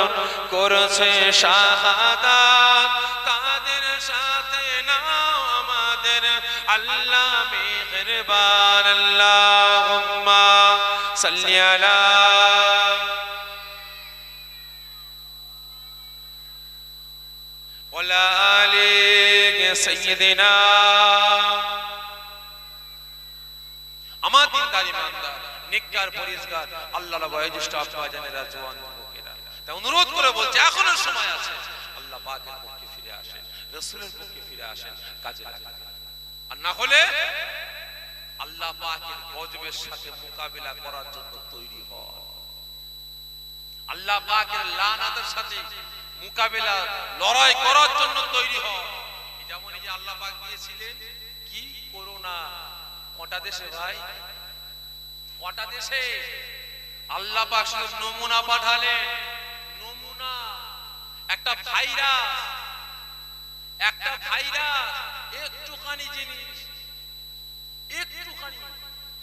করছে শাহাদাত, তাদের সাথে নাও আমাদের আল্লাহ মেহেরবান। আল্লাহুম্মা সাল্লি আলা ওয়ালা আলি সাইয়্যিদিনা। আমার দিনদার ইমানদার নেককার পরিষ্কার আল্লাহর বয়োজ্যেষ্ঠ আব্বাজানেরা, জওয়ান যুবকেরা, তাই অনুরোধ করে বলছে এখনো সময় আছে, আল্লাহ পাকের পক্ষে ফিরে আসেন, রাসূলের পক্ষে ফিরে আসেন, কাজে লাগেন। আর না হলে আল্লাহ পাকের গজবের সাথে মোকাবিলা করার জন্য তৈরি হন, আল্লাহ পাকের লানাতের সাথে মোকাবিলা লড়াই করার জন্য তৈরি হন। যেমন এই যে আল্লাহ পাক দিয়েছিলেন কি করোনা, কটা দেশে ভাই, কটা দেশে আল্লাহ পাক শুধু নমুনা পাঠালেন, নমুনা, একটা ভাইরাস, একটা ভাইরাস, একটুখানি জিনিস, একটুখানি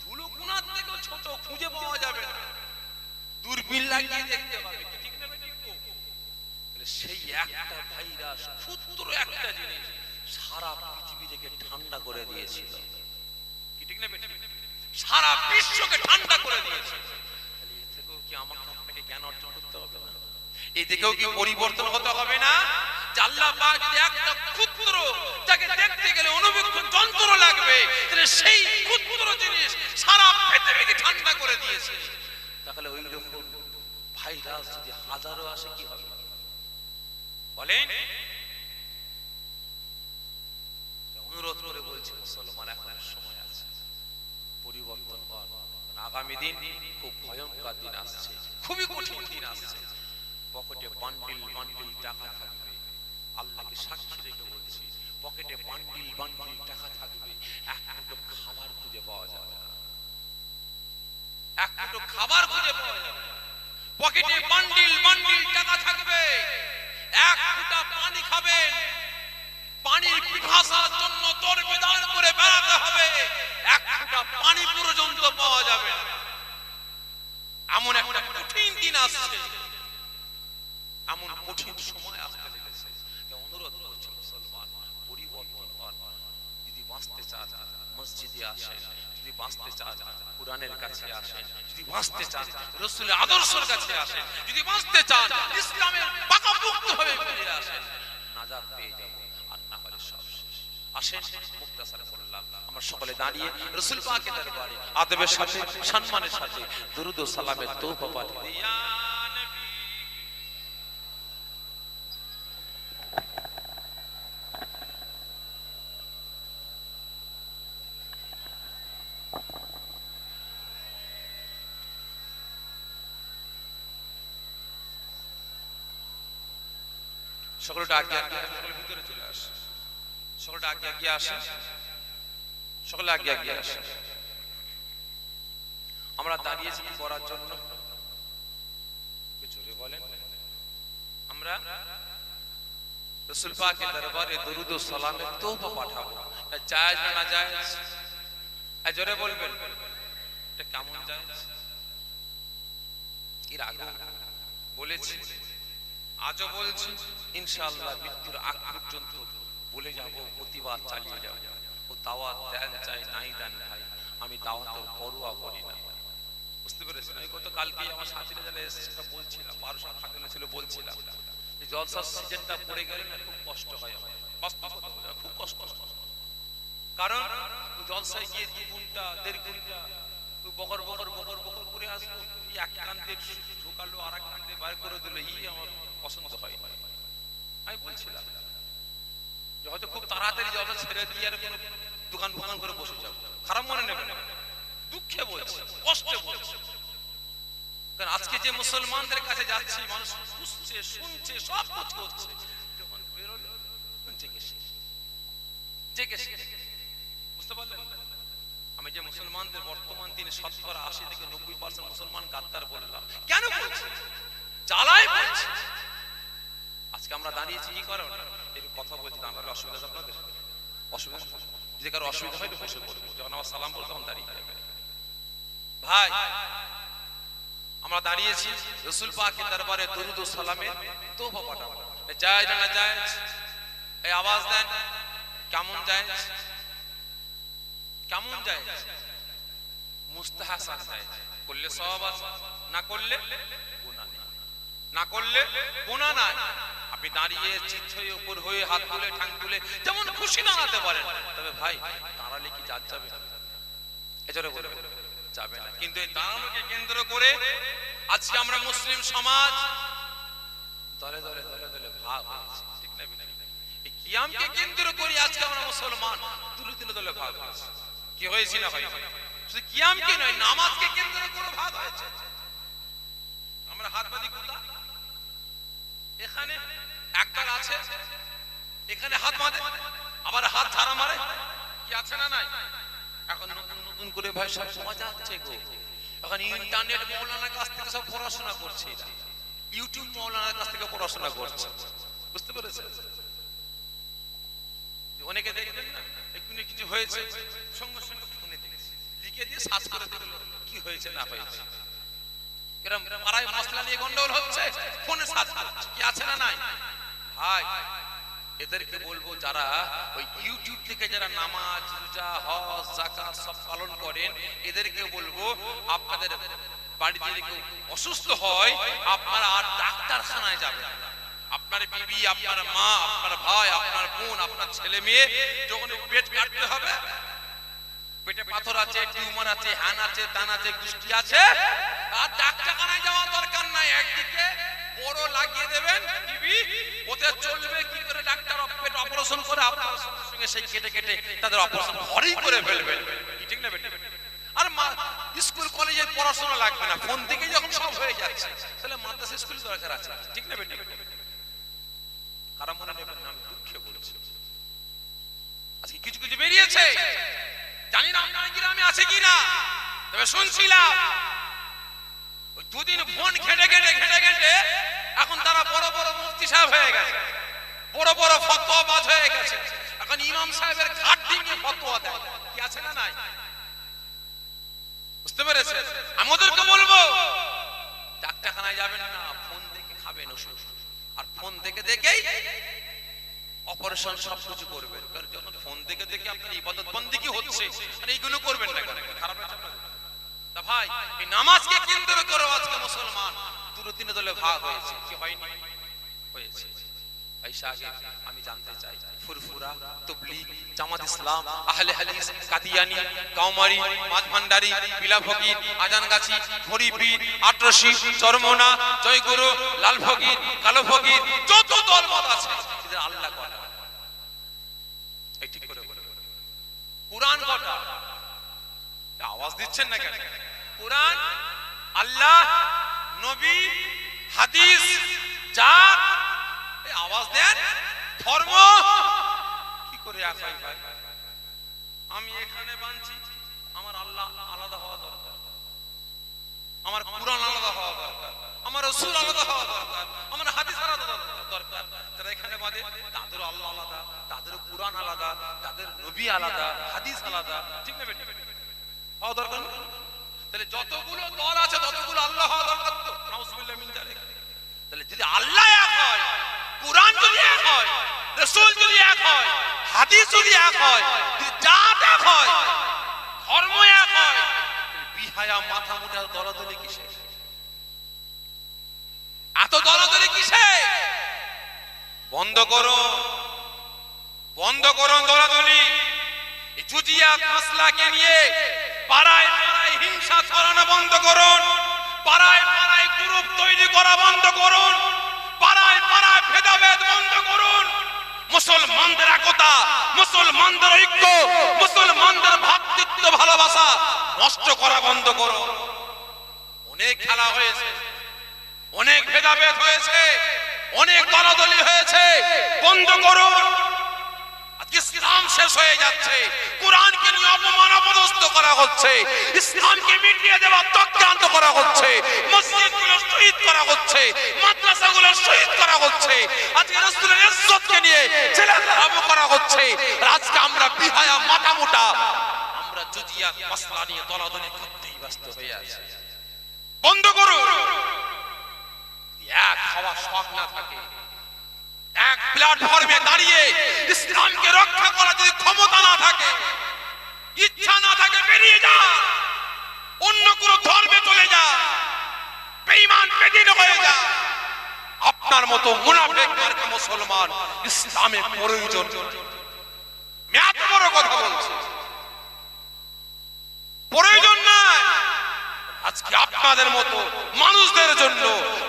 ধুলোকুনার থেকেও ছোট, খুঁজে পাওয়া যাবে না, দূরবীন লাগিয়ে দেখতে হবে, কি ঠিক না? সেই একটা ভাইরাস, ক্ষুদ্র একটা জিনিস সারা পৃথিবীটাকে ঠান্ডা করে দিয়েছিল, কি ঠিক না? সারা বিশ্বকে ঠান্ডা করে দিয়েছে। তাহলে এ থেকেও কি আমাকে আপনাকে জ্ঞান অর্জন করতে হবে না? এই থেকেও কি পরিবর্তন হতে হবে না? যে আল্লাহ পাক যদি একটা ক্ষুদ্র যাকে দেখতে গেলে অনুবীক্ষণ যন্ত্র লাগবে, তাহলে সেই ক্ষুদ্র জিনিস সারা পৃথিবীকে ঠান্ডা করে দিয়েছে। তাহলে ওই রকম ভাইরাস যদি হাজারো আসে কি হবে বলেন? অনুরোধ করে বলছি মুসলমান, এখন সময় আছে, পরিবর্তন কর। আগামী দিন খুব ভয়ঙ্কর দিন আসছে, খুবই কঠিন দিন আসছে। পকেটে বান্ডিল বান্ডিল টাকা থাকবে, আল্লাহকে সাক্ষী রেখে বলছি, পকেটে বান্ডিল বান্ডিল টাকা থাকবে, এক মুঠো খাবার খুঁজে পাওয়া যাবে না, এক মুঠো খাবার খুঁজে পাওয়া যাবে না। পকেটে বান্ডিল বান্ডিল টাকা থাকবে, এক ফুটা পানি খাবেন, পানির পিপাসার জন্য দরবেদার করে বেড়াতে হবে, এক ফুটা পানি পর্যন্ত পাওয়া যাবে না। এমন একটা কঠিন দিন আসছে, এমন কঠিন সময় আসতে লেগেছে। অনুরোধ করছে মুসলমান, পরিবর্তন কর। যদি বাঁচতে চান মসজিদে আসেন, যদি বাঁচতে চান কোরআনের কাছে আসেন, যদি বাঁচতে চান রাসূলের আদর্শের কাছে আসেন, যদি বাঁচতে চান ইসলামের পাকাপোক্ত ভাবে ফিরে আসেন, নাজাত পেয়ে যাবো। আর না হলে সব শেষ। আসেন মুক্তাসারে বললাম, আমরা সকলে দাঁড়িয়ে রাসূল পাকের দরবারে আদবের সাথে সম্মানের সাথে দরুদ ও সালামের তওবা পাঠিয়ে দিই। ইয়া নবী সকলে ডাকিয়ে সকলে ভিতরে চলে আসে, সকলে ডাকিয়ে আসে, সকলে আগে আসে। আমরা দাঁড়িয়েছি কি করার জন্য? জোরে বলেন। আমরা রাসূল পাকের দরবারে দরুদ ও সালামের তওবা পাঠাবো। জায়েজ না নাজায়েজ? জোরে বলবেন, এটা কেমন জায়েজ? এর আগে বলেছি, আজও বলছি, ইনশাআল্লাহ মৃত্যুর আগ পর্যন্ত বলে যাব, প্রতিবাদ চালিয়ে যাব। ও দাওয়াত দেন চাই নাই দেন ভাই, আমি দাওয়াতের পরোয়া করি না। বুঝতে পেরেছেন? আমি গতকালকেই আমার সাথীরা যারা এসেছে বলছিলাম, 1200 ফাঁকা ছিল, বলছিলাম যে জলসার সিজনটা পড়ে গেলে না খুব কষ্ট হয়, আমার খুব কষ্ট হয়। কারণ জলসায় গিয়ে 2 ঘন্টা 1.5 ঘন্টা বকর বকর বকর বকর করে আসবো, এক কান্দে ঢোকালো আর এক কান্দে বাইর করে দিল, আমার পছন্দ হয় না। আমি বলছিলাম যে হয়তো খুব তাড়াতাড়ি জলসা ছেড়ে দিয়ে আর কোনো দোকান ফোকান করে বসে যাবো, খারাপ মনে নেবেন, দুঃখে বলছি, কষ্টে বলছি। কারণ আজকে যে মুসলমানদের কাছে যাচ্ছি, মানুষ বুঝছে, শুনছে, সব কিছু হচ্ছে, যখন বেরোলো জেগে বুঝতে পারলেন? আমি যে মুসলমানদের বর্তমান দিনে 80 থেকে 90% মুসলমান গাদ্দার বললাম, কেন বলছি? জ্বালায় বলছি। আজকে আমরা দাঁড়িয়েছি কি কারণ? একটু কথা বলছি, আমার অসুবিধা আছে আপনাদের? অসুবিধা? যদি কারো অসুবিধা হয় একটু বসে পড়বো, যখন আমার সালাম বলবো তখন দাঁড়িয়ে যাবে। ভাই, আমরা দাঁড়িয়েছি রাসূল পাকের দরবারে দরুদ ও সালামের তওবা পাঠাবো। জায়েজ না জায়েজ? এই আওয়াজ দেন, কেমন জায়েজ? কেমন জায়েজ? মুস্তাহাসান জায়েজ। করলে সওয়াব আছে, না করলে গুনাহ নেই, না করলে গুনাহ নাই। আপনি দাঁড়িয়ে চিৎ হয়ে উপর হয়ে হাত তুলে ঠাং তুলে যেমন খুশি দাঁড়াতে পারেন, তবে ভাই দাঁড়ালে কি জাত যাবে? এজন্য বলে যাবে না। কিন্তু এই দাঁড়ানোকে কেন্দ্র করে আজকে আমরা মুসলিম সমাজ দলে দলে দলে দলে ভাগ হয়েছে, ঠিক না? এই কিয়ামকে কেন্দ্র করে আজকে আমরা মুসলমান দলে দলে দলে ভাগ হয়েছে। কি হয়েছে না ভাই? শুধু কিয়ামকে নয়, নামাজকে কেন্দ্র করে ভাগ হয়েছে। আমরা হাত বাঁধি কোথা? এখানে একদল আছে, এখানে হাত বাঁধে, আবার হাত ঝাড়া মারে, কি আছে না নাই? এখন নতুন নতুন করে ভাই সব মজা হচ্ছে গো। এখন ইন্টারনেট মৌলানার কাছ থেকে সব পড়াশোনা করছে, ইউটিউব মৌলানার কাছ থেকে পড়াশোনা করছে, বুঝতে পেরেছেন? অনেকে দেখবেন না, একটু কিছু হয়েছে সঙ্গে সঙ্গে ফোনে লিখে দিয়ে সার্চ করে দিল কি হয়েছে না হয়েছে। এরকম পাড়ায় মশলা নিয়ে গন্ডগোল হচ্ছে, ফোনে সার্চ করছে, কি আছে না নাই? ভাই এদেরকে বলবো যারা ওই ইউটিউব থেকে যারা নামাজ রোজা হজ যাকাত সব পালন করেন, এদেরকে বলবো আপনাদের বাড়িতে যদি কেউ অসুস্থ হয় আপনারা আর ডাক্তারখানায় যাবেন না। আপনার বিবি, আপনার মা, আপনার ভাই, আপনার বোন, আপনার ছেলে মেয়ে যখন পেট কাটতে হবে, পেটে পাথর আছে, টিউমার আছে, হ্যান আছে, তান আছে, গুষ্টি আছে, আর ডাক্তারখানায় যাওয়ার দরকার নাই। একদিকে বড় লাগিয়ে দেবেন টিভি, ওতে চলবে কি করে ডাক্তার পেট অপারেশন করে আপনার সঙ্গে সেই কেটে কেটে তাদের অপারেশন ঘরেই করে ফেলবেন। কি ঠিক না বেটা? আর স্কুল কলেজের পড়াশোনা লাগবে না, ফোন থেকে যখন সব হয়ে যাচ্ছে, তাহলে মাদ্রাসা স্কুল দরকার আছে। ঠিক না বেটা? কারণ মনে নেবেন না, আমি দুঃখে বলছি। আজকে কিছু কিছু বেরিয়েছে, জানি না আপনার গ্রামে আছে কিনা, তবে শুনছিলাম ওই দুদিন ফোন ঘেটে ঘেটে ঘেটে ঘেটে এখন তারা বড় বড় মুফতি সাহেব হয়ে গেছে, বড় বড় ফতোয়াবাজ হয়ে গেছে। এখন ইমাম সাহেবের ঘাট ডিঙিয়ে ফতোয়া দেয়। কি আছে না নাই? বুঝতে পেরেছেন? আমি ওদেরকে বলবো ডাক্তারখানায় যাবেন না, ফোন দেখে খাবেন ওষুধ, আর ফোন দেখে দেখেই অপারেশন সব কিছু করবেন। কারণ যখন ফোন দেখে দেখে আপনার ইবাদত বন্দেগী হচ্ছে, আর এইগুলো করবেন না কেন? খারাপ হচ্ছে আপনাদের? তা ভাই, এই নামাজকে কেন্দ্র করে আজকে মুসলমান দুটো তিন দলে ভাগ হয়েছে। কি হয়নি? হয়েছে। আমি জানতে চাই, ফুরফুরা, তাবলীগ, জামাত ইসলাম, আহলে হাদিস, কাদিয়ানী, কাউমারি, মাঝভান্ডারি, বিলা ফকির, আজানগাছি, হরিপীর, আটরশি, চরমোনা, জয়গুরু, লাল ফকির, কালো ফকির, যত দলমত আছে এদের আল্লাহ কটা? এই ঠিক করে বলে। কুরআন কটা? আওয়াজ দিচ্ছেন না কেন? কুরআন, আল্লাহ, নবী, হাদিস, জাত, এই আওয়াজ দেন। ধর্ম কি করে এক হয় ভাই? আমি এখানে বানছি, আমার আল্লাহ আলাদা হওয়া দরকার, আমার কুরআন আলাদা হওয়া দরকার, আমার রাসূল আলাদা হওয়া দরকার, আমার হাদিস আলাদা দরকার। যারা এখানে বাদে তাদের আল্লাহ আলাদা, তাদের কুরআন আলাদা, তাদের নবী আলাদা, হাদিস আলাদা। ঠিক না বেটা? হওয়া দরকার না? তাহলে যতগুলো দল আছে ততগুলো আল্লাহ হওয়া দরকার তো। নাউজুবিল্লাহ মিন যালিক। তাহলে যদি আল্লাহ এক হয়, কুরআন যদি এক হয়, রাসূল যদি এক হয়, হাদিস যদি এক হয়, যদি জাত এক হয়, ধর্ম এক হয়, বিহায়া মাথা মুটা দলাদলি কিসে? এত দলাদলি কিসে? বন্ধ করো, বন্ধ করুন দলাদলি। এই জুজিয়াত মাসলাকে নিয়ে পাড়ায় পাড়ায় হিংসা ছড়ানো বন্ধ করুন, পাড়ায় পাড়ায় গ্রুপ তৈরি করা বন্ধ করুন, পাড়ায় পাড়ায় ভেদাভেদ বন্ধ করুন। মুসলমানদের একতা, মুসলমানদের ঐক্য, মুসলমানদের ভ্রাতৃত্ব ভালোবাসা নষ্ট করা বন্ধ করুন। অনেক খেলা হয়েছে, অনেক ভেদাভেদ হয়েছে, অনেক দলাদলি হয়েছে, বন্ধ করুন। ইসলাম শেষ হয়ে যাচ্ছে, কুরআনকে নিয়ে অপমান অপদস্থ করা হচ্ছে, ইসলামকে মিটিয়ে দেওয়া চক্রান্ত করা হচ্ছে, মসজিদগুলো শহীদ করা হচ্ছে, মাদ্রাসাগুলো শহীদ করা হচ্ছে, আজকে রাসূলের ইজ্জতকে নিয়ে ছেলেখেলামো করা হচ্ছে। আজকে আমরা বিহায়া মাথা মোটা, আমরা জুজিয়াত মাসলা নিয়ে দলাদলি করতেই ব্যস্ত হয়ে আছি। বন্ধ করুন। এক হওয়া শখ না থাকে, এক প্ল্যাটফর্মে দাঁড়িয়ে ইসলামকে রক্ষা করা যদি ক্ষমতা না থাকে, ইচ্ছা না থাকে, বেরিয়ে যা, অন্য কোন ধর্মে চলে যা, বেঈমান বেদিন হয়ে যা। আপনার মতো মুনাফিক মার্কা মুসলমান ইসলামে প্রয়োজন। আমি এত বড় কথা বলছি, প্রয়োজন নাই। আজকে আপনাদের মতো মানুষদের জন্য,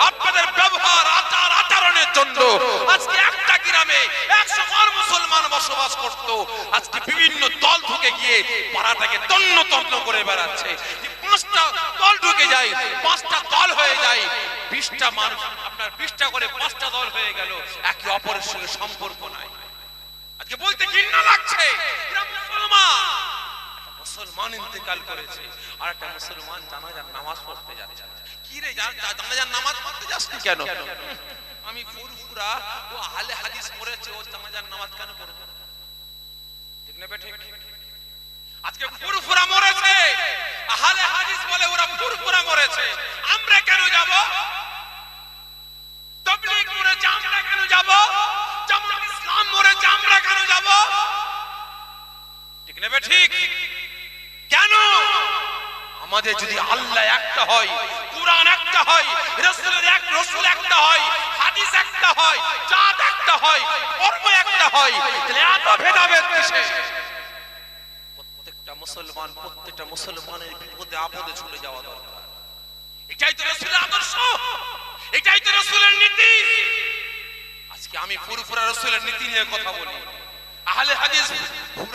আপনাদের ব্যবহার আচার আচরণের জন্য আজকে একটা গ্রামে 100 ঘর মুসলমান বসবাস করত, আজকে বিভিন্ন দল ঢুকে গিয়ে পাড়াটাকে তন্ন তন্ন করে বেড়াচ্ছে। 5টা দল ঢুকে যায়, 5টা দল হয়ে যায়, 20টা মানুষ, আপনার 20টা করে 5টা দল হয়ে গেল, একে অপরের সঙ্গে সম্পর্ক নাই। আজকে বলতে ঘৃণা লাগছে, এরা মুসলমান। মুসলমান ইন্তেকাল করেছে, আর একটা মুসলমান জানাজার নামাজ পড়তে যাচ্ছে। কি রে, জানাজার নামাজ পড়তে যাচ্ছিস কেন? আমি ফুরফুরা, ও আহলে হাদিস পড়েছে, ও জানাজার নামাজ কেন পড়বে? ঠিক না বেঠিক? আজকে ফুরফুরা মরেছে, আহলে হাদিস বলে ওরা ফুরফুরা মরেছে, আমরা কেন যাব? তাবলীগ মরেছে, আমরা কেন যাব? জামাত ইসলাম নেবে ঠিক? কেন? আমাদের যদি আল্লাহ একটা হয়, কুরআন একটা হয়, রাসূল একটা হয়, হাদিস একটা হয়, জাত একটা হয়, ধর্ম একটা হয়, তাহলে এত ভেদাভেদ কিসে? প্রত্যেকটা মুসলমানের বিপদে আপদে ছুটে যাওয়া দরকার। এটাই তো রাসূলের আদর্শ, এটাই তো রাসূলের নীতি। আজকে আমি ফুরফুরা রাসূলের নীতি নিয়ে কথা বলি, আহলে হাদিস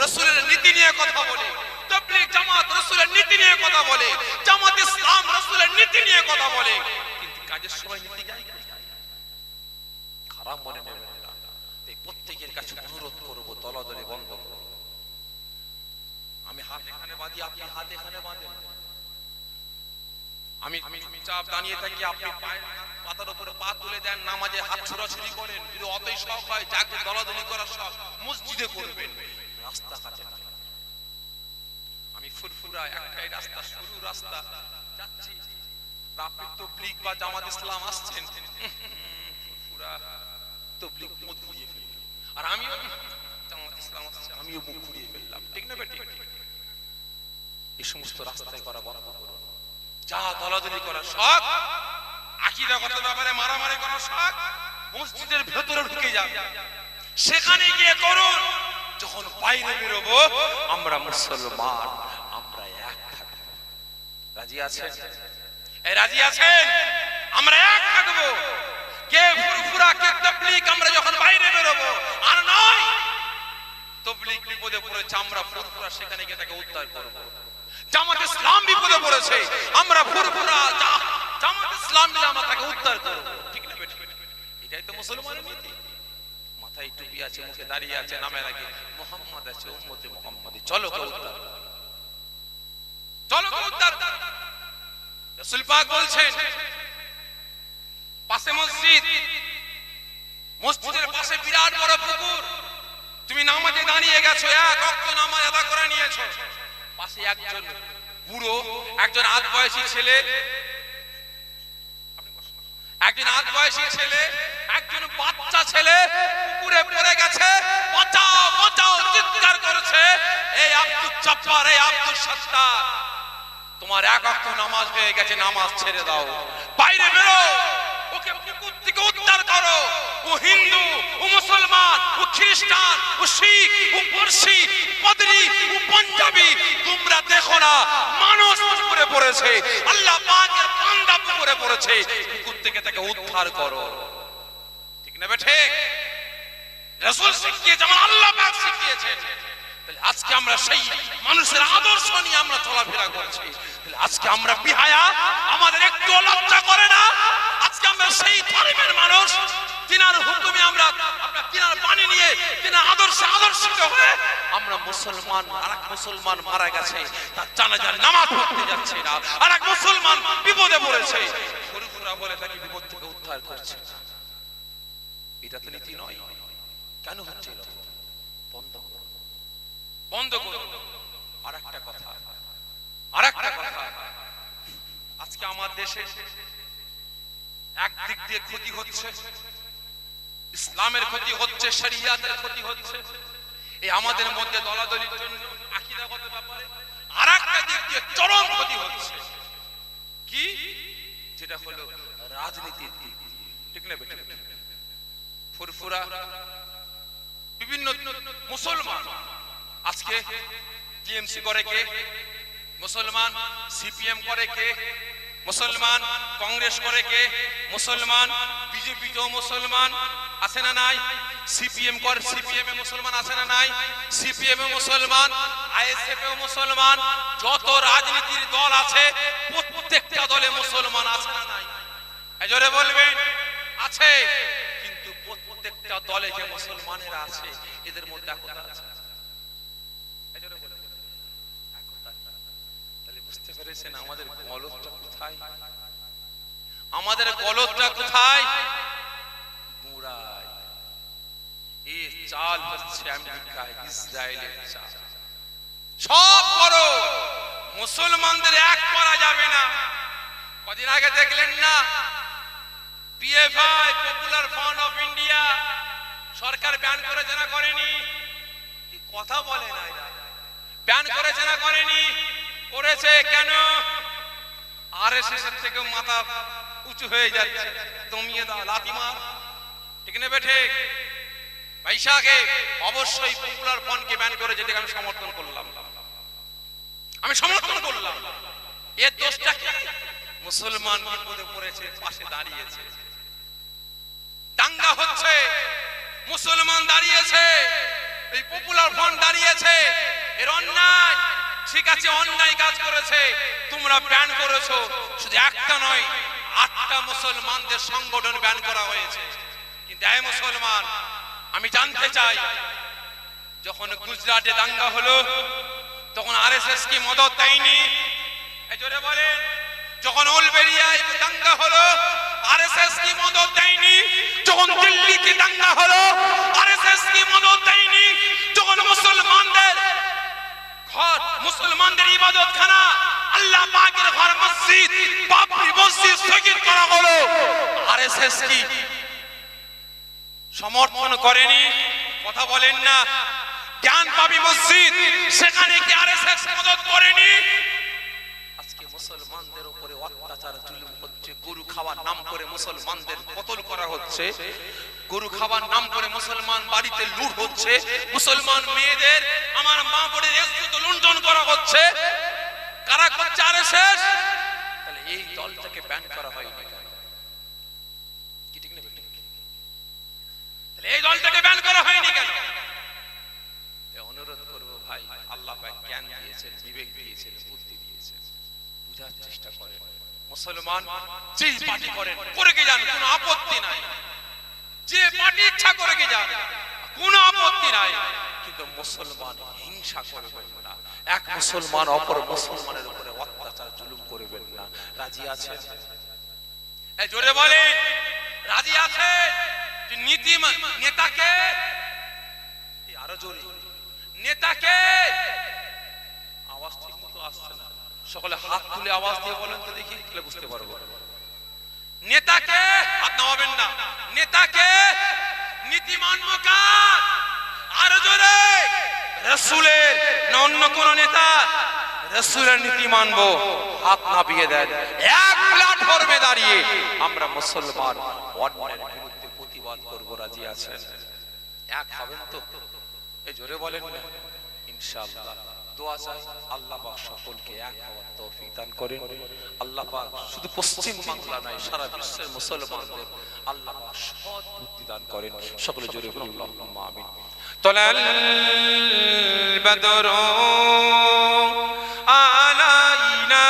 রাসূলের নীতি নিয়ে কথা বলি, তাবলীগ জামাত রাসূলের নীতি নিয়ে কথা বলে, জামাত ইসলাম রাসূলের নীতি নিয়ে কথা বলে, কিন্তু কাজের সময় নীতি গায় কোথায়? খারাপ মনে নেবেন না। তাই প্রত্যেকের কাছে অনুরোধ করব, দলাদলি বন্ধ করুন। আমি হাত এখানে বাঁধি, আপনি হাত এখানে বাঁধেন। আমি চুপচাপ দাঁড়িয়ে থাকি, আপনি পাতার উপরে পা তুলে দেন, নামাজে হাত ছোড়াছুড়ি করেন। যদি অতই শখ হয়, যাকে দলাদলি করার শখ, মসজিদে করবেন, রাস্তাঘাটে না। আমি ফুরফুরা একটাই রাস্তা, সরু রাস্তা যাচ্ছি, আপনি তাবলীগ বা জামাত ইসলাম আসছেন, ফুরফুরা তাবলীগ মুখ ঘুরিয়ে ফেলল, আর আমিও জামাত ইসলাম আসছে, আমিও মুখ ঘুরিয়ে ফেললাম। ঠিক না বেটি? এই সমস্ত রাস্তায় করা বন্ধ করুন। যা দলাদলি করার শখ, আকীদাগত ব্যাপারে মারামারি করার শখ, মসজিদের ভেতরে ঢুকে যান, সেখানে গিয়ে করুন। যখন বাইরে বেরোবো, আমরা মুসলমান, আমরা এক থাকবো। রাজি আছেন? এই রাজি আছেন? আমরা এক থাকবো। কে ফুরফুরা, কে তাবলীগ, আমরা যখন বাইরে বেরোবো, আর নয় তাবলীগ বিপদে পড়েছে, আমরা ফুরফুরা সেখানে গিয়ে তাকে উদ্ধার করবো। জামাত ইসলাম বিপদে পড়েছে, আমরা ফুরফুরা জামাত ইসলাম মিলে আমরা তাকে উদ্ধার করব। ঠিক না বেটি? এটাই তো মুসলমানের নীতি। মাথায় টুপি আছে, মুখে দাঁড়িয়ে আছে, নামের আগে মুহাম্মদ আছে, উম্মতে মুহাম্মাদি। চলো কে উদ্ধার, চলো কে উদ্ধার। রাসূল পাক বলছেন, পাশে মসজিদ, মসজিদের পাশে বিরাট বড় পুকুর, তুমি নামাজে দাঁড়িয়ে গেছো, এক ওয়াক্ত নামাজ আদা করে নিয়েছো, পাশে একজন বুড়ো, একজন আধ বয়সী ছেলে, একজন আধ বয়সী ছেলে, একজন বাচ্চা ছেলে পুকুরে পড়ে গেছে, বাঁচাও বাঁচাও চিৎকার করেছে। এই আব্দুল জব্বার, এই আব্দুল সত্তার, তোমার এক ওয়াক্ত নামাজ হয়ে গেছে, নামাজ ছেড়ে দাও, বাইরে বেরো, ওকে পুকুর থেকে উদ্ধার করো। ও হিন্দু, ও মুসলমান, ও খ্রিস্টান, ও শিখ, ও পারসি, পাদ্রী, ও পাঞ্জাবি, তোমরা দেখো না মানুষ পুকুরে পড়েছে, আল্লাহ পাকের বান্দা পুকুরে পড়েছে, পুকুর থেকে তাকে উদ্ধার করো। ঠিক না বেঠে? রাসূল শিখিয়েছে, আমার আল্লাহ পাক শিখিয়েছেন। তাহলে আজকে আমরা সেই মানুষের আদর্শ নিয়ে আমরা চলাফেরা করছি। তাহলে আজকে আমরা বিহায়া, আমাদের একটু লজ্জা করে না? আজকে আমরা সেই ধর্মের মানুষ, তিনার হুকুমে আমরা তিনার বাণী নিয়ে, তিনার আদর্শে আদর্শিত হয়ে আমরা মুসলমান, আরেক মুসলমান মারা গেছে, তার জানাজার নামাজ পড়তে যাচ্ছে না, আরেক মুসলমান বিপদে পড়েছে, ফুরফুরা বলে তাকে বিপদ থেকে উদ্ধার করছে। এটা তো নীতি নয়। কেন হচ্ছে এরকম? বন্ধ করুন, বন্ধ করুন। আরেকটা কথা, আজকে আমার দেশে একদিক দিয়ে ক্ষতি হচ্ছে, ইসলামের ক্ষতি হচ্ছে, শরিয়াতের ক্ষতি হচ্ছে, এই আমাদের মধ্যে দলাদলির জন্য, আকীদাগত ব্যাপারে। আরেকটা দিক দিয়ে চরম ক্ষতি হচ্ছে, কি? যেটা হলো রাজনীতির দিক দিয়ে। ঠিক না বেটা? ফুরফুরা বিভিন্ন মুসলমান আজকে টিএমসি করে কে? মুসলমান। সিপিএম করে কে? মুসলমান। কংগ্রেস করে কে? মুসলমান। বিজেপি তো মুসলমান, আছে না নাই? সিপিএম করে, সিপিএম এ মুসলমান আছে না নাই? সিপিএম এ মুসলমান, আইএসএফ এ মুসলমান, যত রাজনীতির দল আছে প্রত্যেকটা দলে মুসলমান আছে না নাই? জোরে বলবেন। আছে। কিন্তু প্রত্যেকটা দলে যে মুসলমানেরা আছে, এদের মধ্যে একতা আছে? জোরে বলবেন। তাহলে বুঝতে পেরেছেন আমাদের গলতটা কোথায়? আমাদের গলতটা কোথায়? গোড়ায়। এই চাল হচ্ছে আমেরিকা, ইসরায়েলের চাল। সব করো, মুসলমানদের এক করা যাবে না। কদিন আগে দেখলেন না, PFI, Popular Front of India, সরকার ব্যান করেছে না করেনি? কথা বলে না, ব্যান করেছে না করেনি? করেছে। কেন? আরএসএস এর থেকে মাথা উঁচু হয়ে যাচ্ছে, দমিয়ে দাও, লাথি মার। ঠিক না বেঠে? বৈশাখে অবশ্যই পপুলার ফ্রন্টকে ব্যান করে, যেটাকে আমি সমর্থন করলাম। আমি সমর্থন করলাম। এর দোষটা কি? মুসলমান বিপদে পড়েছে, পাশে দাঁড়িয়েছে। দাঙ্গা হচ্ছে, মুসলমান দাঁড়িয়েছে, এই পপুলার ফ্রন্ট দাঁড়িয়েছে। এর অন্যায়, ঠিক আছে, অন্যায় কাজ করেছে, তোমরা ব্যান করেছো। শুধু একটা নয়, 8টা মুসলমানদের সংগঠন ব্যান করা হয়েছে। কিন্তু এই মুসলমান, আমি জানতে চাই, যখন গুজরাটে দাঙ্গা হলো তখন আরএসএস কি মদদ দেয়নি? এই জোরে বলেন। যখন উলবেড়িয়ায় দাঙ্গা হলো আরএসএস কি মদদ দেয়নি? যখন দিল্লিতে দাঙ্গা হলো আরএসএস কি মদদ দেয়নি? যখন মুসলমানদের ঘর, মুসলমানদের ইবাদতখানা, আল্লাহ পাকের ঘর, মসজিদ, বাবরি মসজিদ স্থগিত করা হলো, আরএসএস কি সমর্থন করেনি? কথা বলেন না। জ্ঞান পাবি মসজিদ, সেখানে কি আরএসএস মদদ করেনি? আজকে মুসলমানদের উপরে অত্যাচার জুলুম হচ্ছে, গরু খাওয়ার নাম করে মুসলমানদের কতল করা হচ্ছে, গরু খাওয়ার নাম করে মুসলমান বাড়িতে লুট হচ্ছে, মুসলমান মেয়েদের, আমার মা বোনের ইজ্জত লুণ্ঠন করা হচ্ছে। কারা করছে? আরএসএস। তাহলে এই দলটাকে ব্যান করা হয়নি কেন? কি ঠিক না? তাহলে এই দলটাকে ব্যান করা হয়নি কেন? অনুরোধ করবো ভাই, আল্লাহ পাক জ্ঞান দিয়েছেন, বিবেক দিয়েছেন, বুদ্ধি দিয়েছেন, বুঝার চেষ্টা করেন। মুসলমান যেই পার্টি করেন করে গে যান, কোনো আপত্তি নাই। যে পার্টি ইচ্ছা করে গে যান, কোনো আপত্তি নাই। কিন্তু মুসলমান হিংসা করবেন না। এক মুসলমান অপর মুসলমানের উপরে অত্যাচার জুলুম করবেন না। রাজি আছেন? এই জোরে বলেন, রাজি আছেন? নীতিমান নেতাকে, আরো জোরে, নেতাকে, আওয়াজ ঠিক মতো আসছে না, সকলে হাত তুলে আওয়াজ দিয়ে বলেন তো দেখি, তাহলে বুঝতে পারবো। নেতাকে, হাত নামাবেন না, নেতাকে নীতি মানবো কার? আরো জোরে। রাসূলের না অন্য কোন নেতা? রাসূলের নীতি মানবো। হাত নামিয়ে দেন। এক প্ল্যাটফর্মে দাঁড়িয়ে আমরা মুসলমান অন্যায়ের বিরুদ্ধে প্রতিবাদ করব। রাজি আছেন? এক হবেন তো? এই জোরে বলেন না। ইনশাআল্লাহ দোয়া চাই, আল্লাহ পাক সকলকে এক হওয়ার তৌফিক দান করেন। আল্লাহ পাক শুধু পশ্চিম বাংলা নয়, সারা বিশ্বের মুসলমানদের আল্লাহ পাক সৎ বুদ্ধি দান করেন। সকলে জোরে বলুন আল্লাহুম্মা আমিন। তালাল বদরু আলাইনা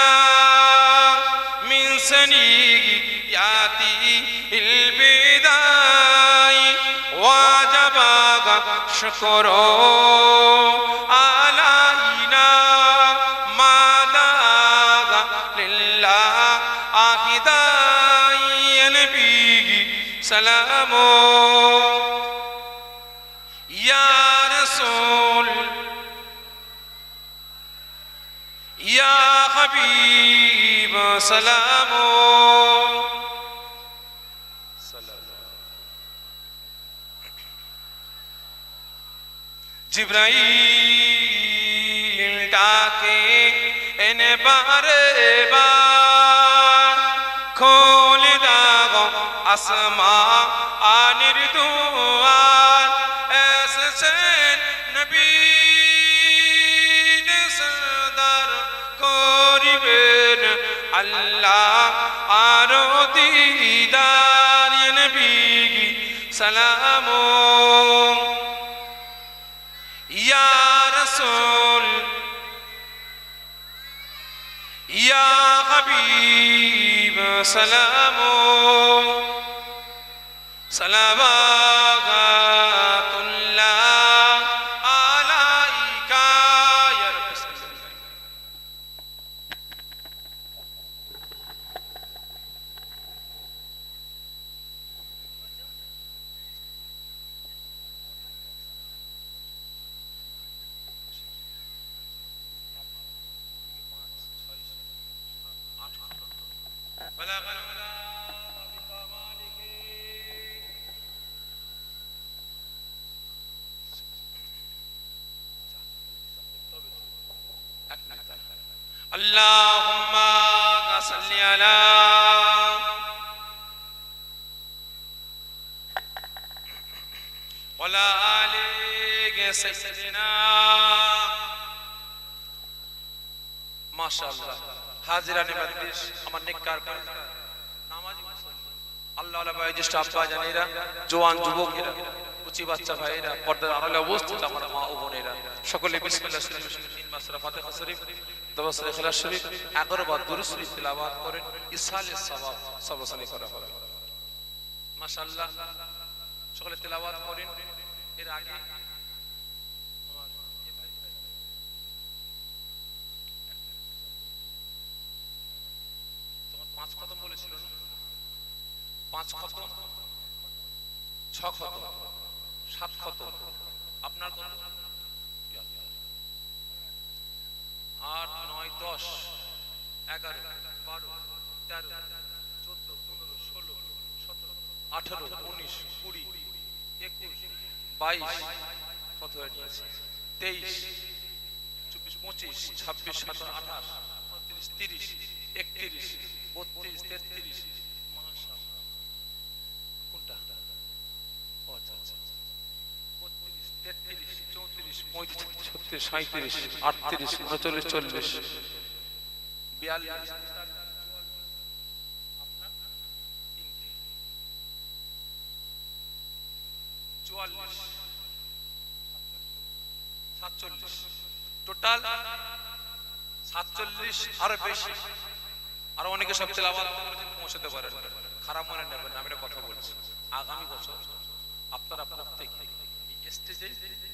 মিন সানিয়াতি ইল বিদাই ওয়াজাবা শুকরু আলাইনা মাদাগা লিল্লাহ আকিদাই নবী সালামু ইয়া রাসূল ইয়া হাবিব সালামু। জিবরাইল ডাকে এনে বারে বার, খোলে দাও আসমানের দুয়ার, এসেছেন নবী সরদার, করিবেন আল্লাহ আরো দিদার, নবী সালামু ইয়া রাসূল ইয়া হাবিব সালামু সালাওয়াতুল্লাহ আলাইকা ইয়া রাব্বি সাল্লাল্লাহু। اللهم صل على وعلى آل سيدنا মাশাআল্লাহ। হাজিরানে মজলিস, আমার নেককার পরিবার, নামাজি মুসল্লি, আল্লাহ ওয়ালা বয়োজ্যেষ্ঠ আব্বা জানেরা, জওয়ান যুবকেরা, কুচি বাচ্চা ভাইরা, পর্দার আড়ালে অবস্থিত আমার মা ও বোনেরা, সকলে বিসমিল্লাহ শরীফের সঙ্গে 3 বার সূরা ফাতিহা শরীফ, 10 বার সূরা ইখলাস শরীফ, 11 বার দুরূদ শরীফ তিলাওয়াত করেন। ইসালে সওয়াব সবসানি করা হবে। মাশাআল্লাহ, সকলে তিলাওয়াত করেন। এর আগে তোমার 5 খতম বলেছিল না? 5 খতম, 6 খতম, 7 খতম, আপনার কত? 8, 9, 10, 11, 12, 13, 14, 15, 16, 17, 18, 19, 20, 21, 22, কত হয়ে গিয়েছে? 23, 24, 25, 26, 27, 28, 29, 30, 31, 32, 33, মাশাআল্লাহ। কোনটা? ও আচ্ছা আচ্ছা, 32, 33, 34, 35, 36, 37, 38, 39, 40, 42, আপনার 3টে, 44, 47, টোটাল 47 আর বেশি। আর অনেকে সব তেলাওয়াত করেছেন, পৌঁছাতে পারেন। খারাপ মনে নেবেন না, আমি একটা কথা বলছি। আগামী বছর আপনারা প্রত্যেকে এই স্টেজে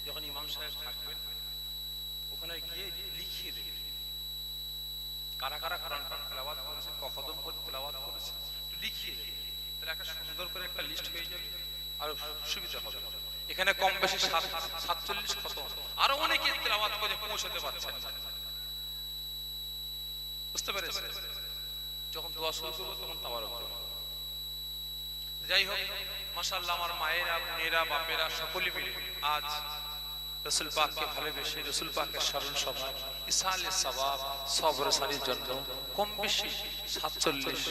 যখন ইমাম সাহেব থাকবেন, ওখানে গিয়ে লিখিয়ে দেবেন কারা কারা কোরআন পাক তেলাওয়াত করেছেন, কখদম করে তেলাওয়াত করেছেন, একটু লিখিয়ে দেবেন। তাহলে একটা সুন্দর করে একটা লিস্ট হয়ে যাবে, আর সুবিধা হবে। এখানে কম বেশি 47 খতম, আরো অনেকে তেলাওয়াত করে পৌঁছাতে পারছেন না। বুঝতে পেরেছেন? যখন দোয়া শুরু করবো তখন তাবারক দেব। যাই হোক, মাশাআল্লাহ, আমার মায়েরা, বোনেরা, বাপেরা সকলে মিলে আজ রাসূল পাককে ভালোবেসে রাসূল পাকের স্মরণ সভা ইসালে সওয়াব সবরসানির জন্য কম বেশি 47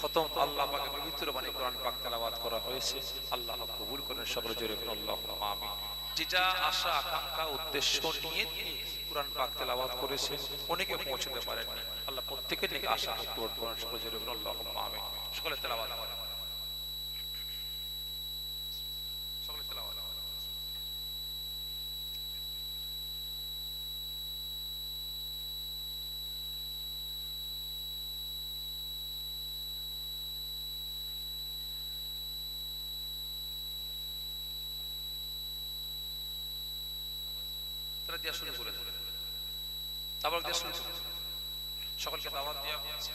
খতম আল্লাহ পাকের পবিত্র বাণী কোরআন পাক তেলাওয়াত করা হয়েছে। আল্লাহ কবুল করেন, সকলে জোরে বলুন আল্লাহুম্মা আমিন। যেটা আশা আকাঙ্ক্ষা উদ্দেশ্য নিয়ে কোরআন পাক তেলাওয়াত করেছে, অনেকে পৌঁছতে পারেননি। আল্লাহ প্রত্যেকের নিয়ে আশা পূরণ করেন, সকলে জোরে বলুন আল্লাহুম্মা আমিন। সকলে তেলাওয়াত করেন, সকলে তেলাওয়াত। দেওয়া শুরু করে দেবে, তারপর দেওয়া শুরু করে সকলকে দাওয়াত দেওয়া হয়েছে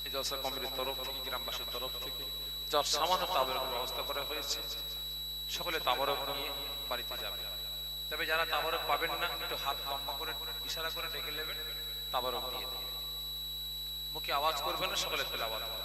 এই জলসা কমিটির তরফ থেকে, গ্রামবাসীর তরফ থেকে। যার সামান্য তাবরকের ব্যবস্থা করা হয়েছে, সকলে তাবরক নিয়ে বাড়িতে যাবে। তবে যারা তাবরক পাবেন না, একটু হাত লম্বা করে ইশারা করে ডেকে নেবেন, তাবরক দিয়ে দেবেন। মুখে আওয়াজ করবেন না, সকলে তেলাওয়াত করবেন।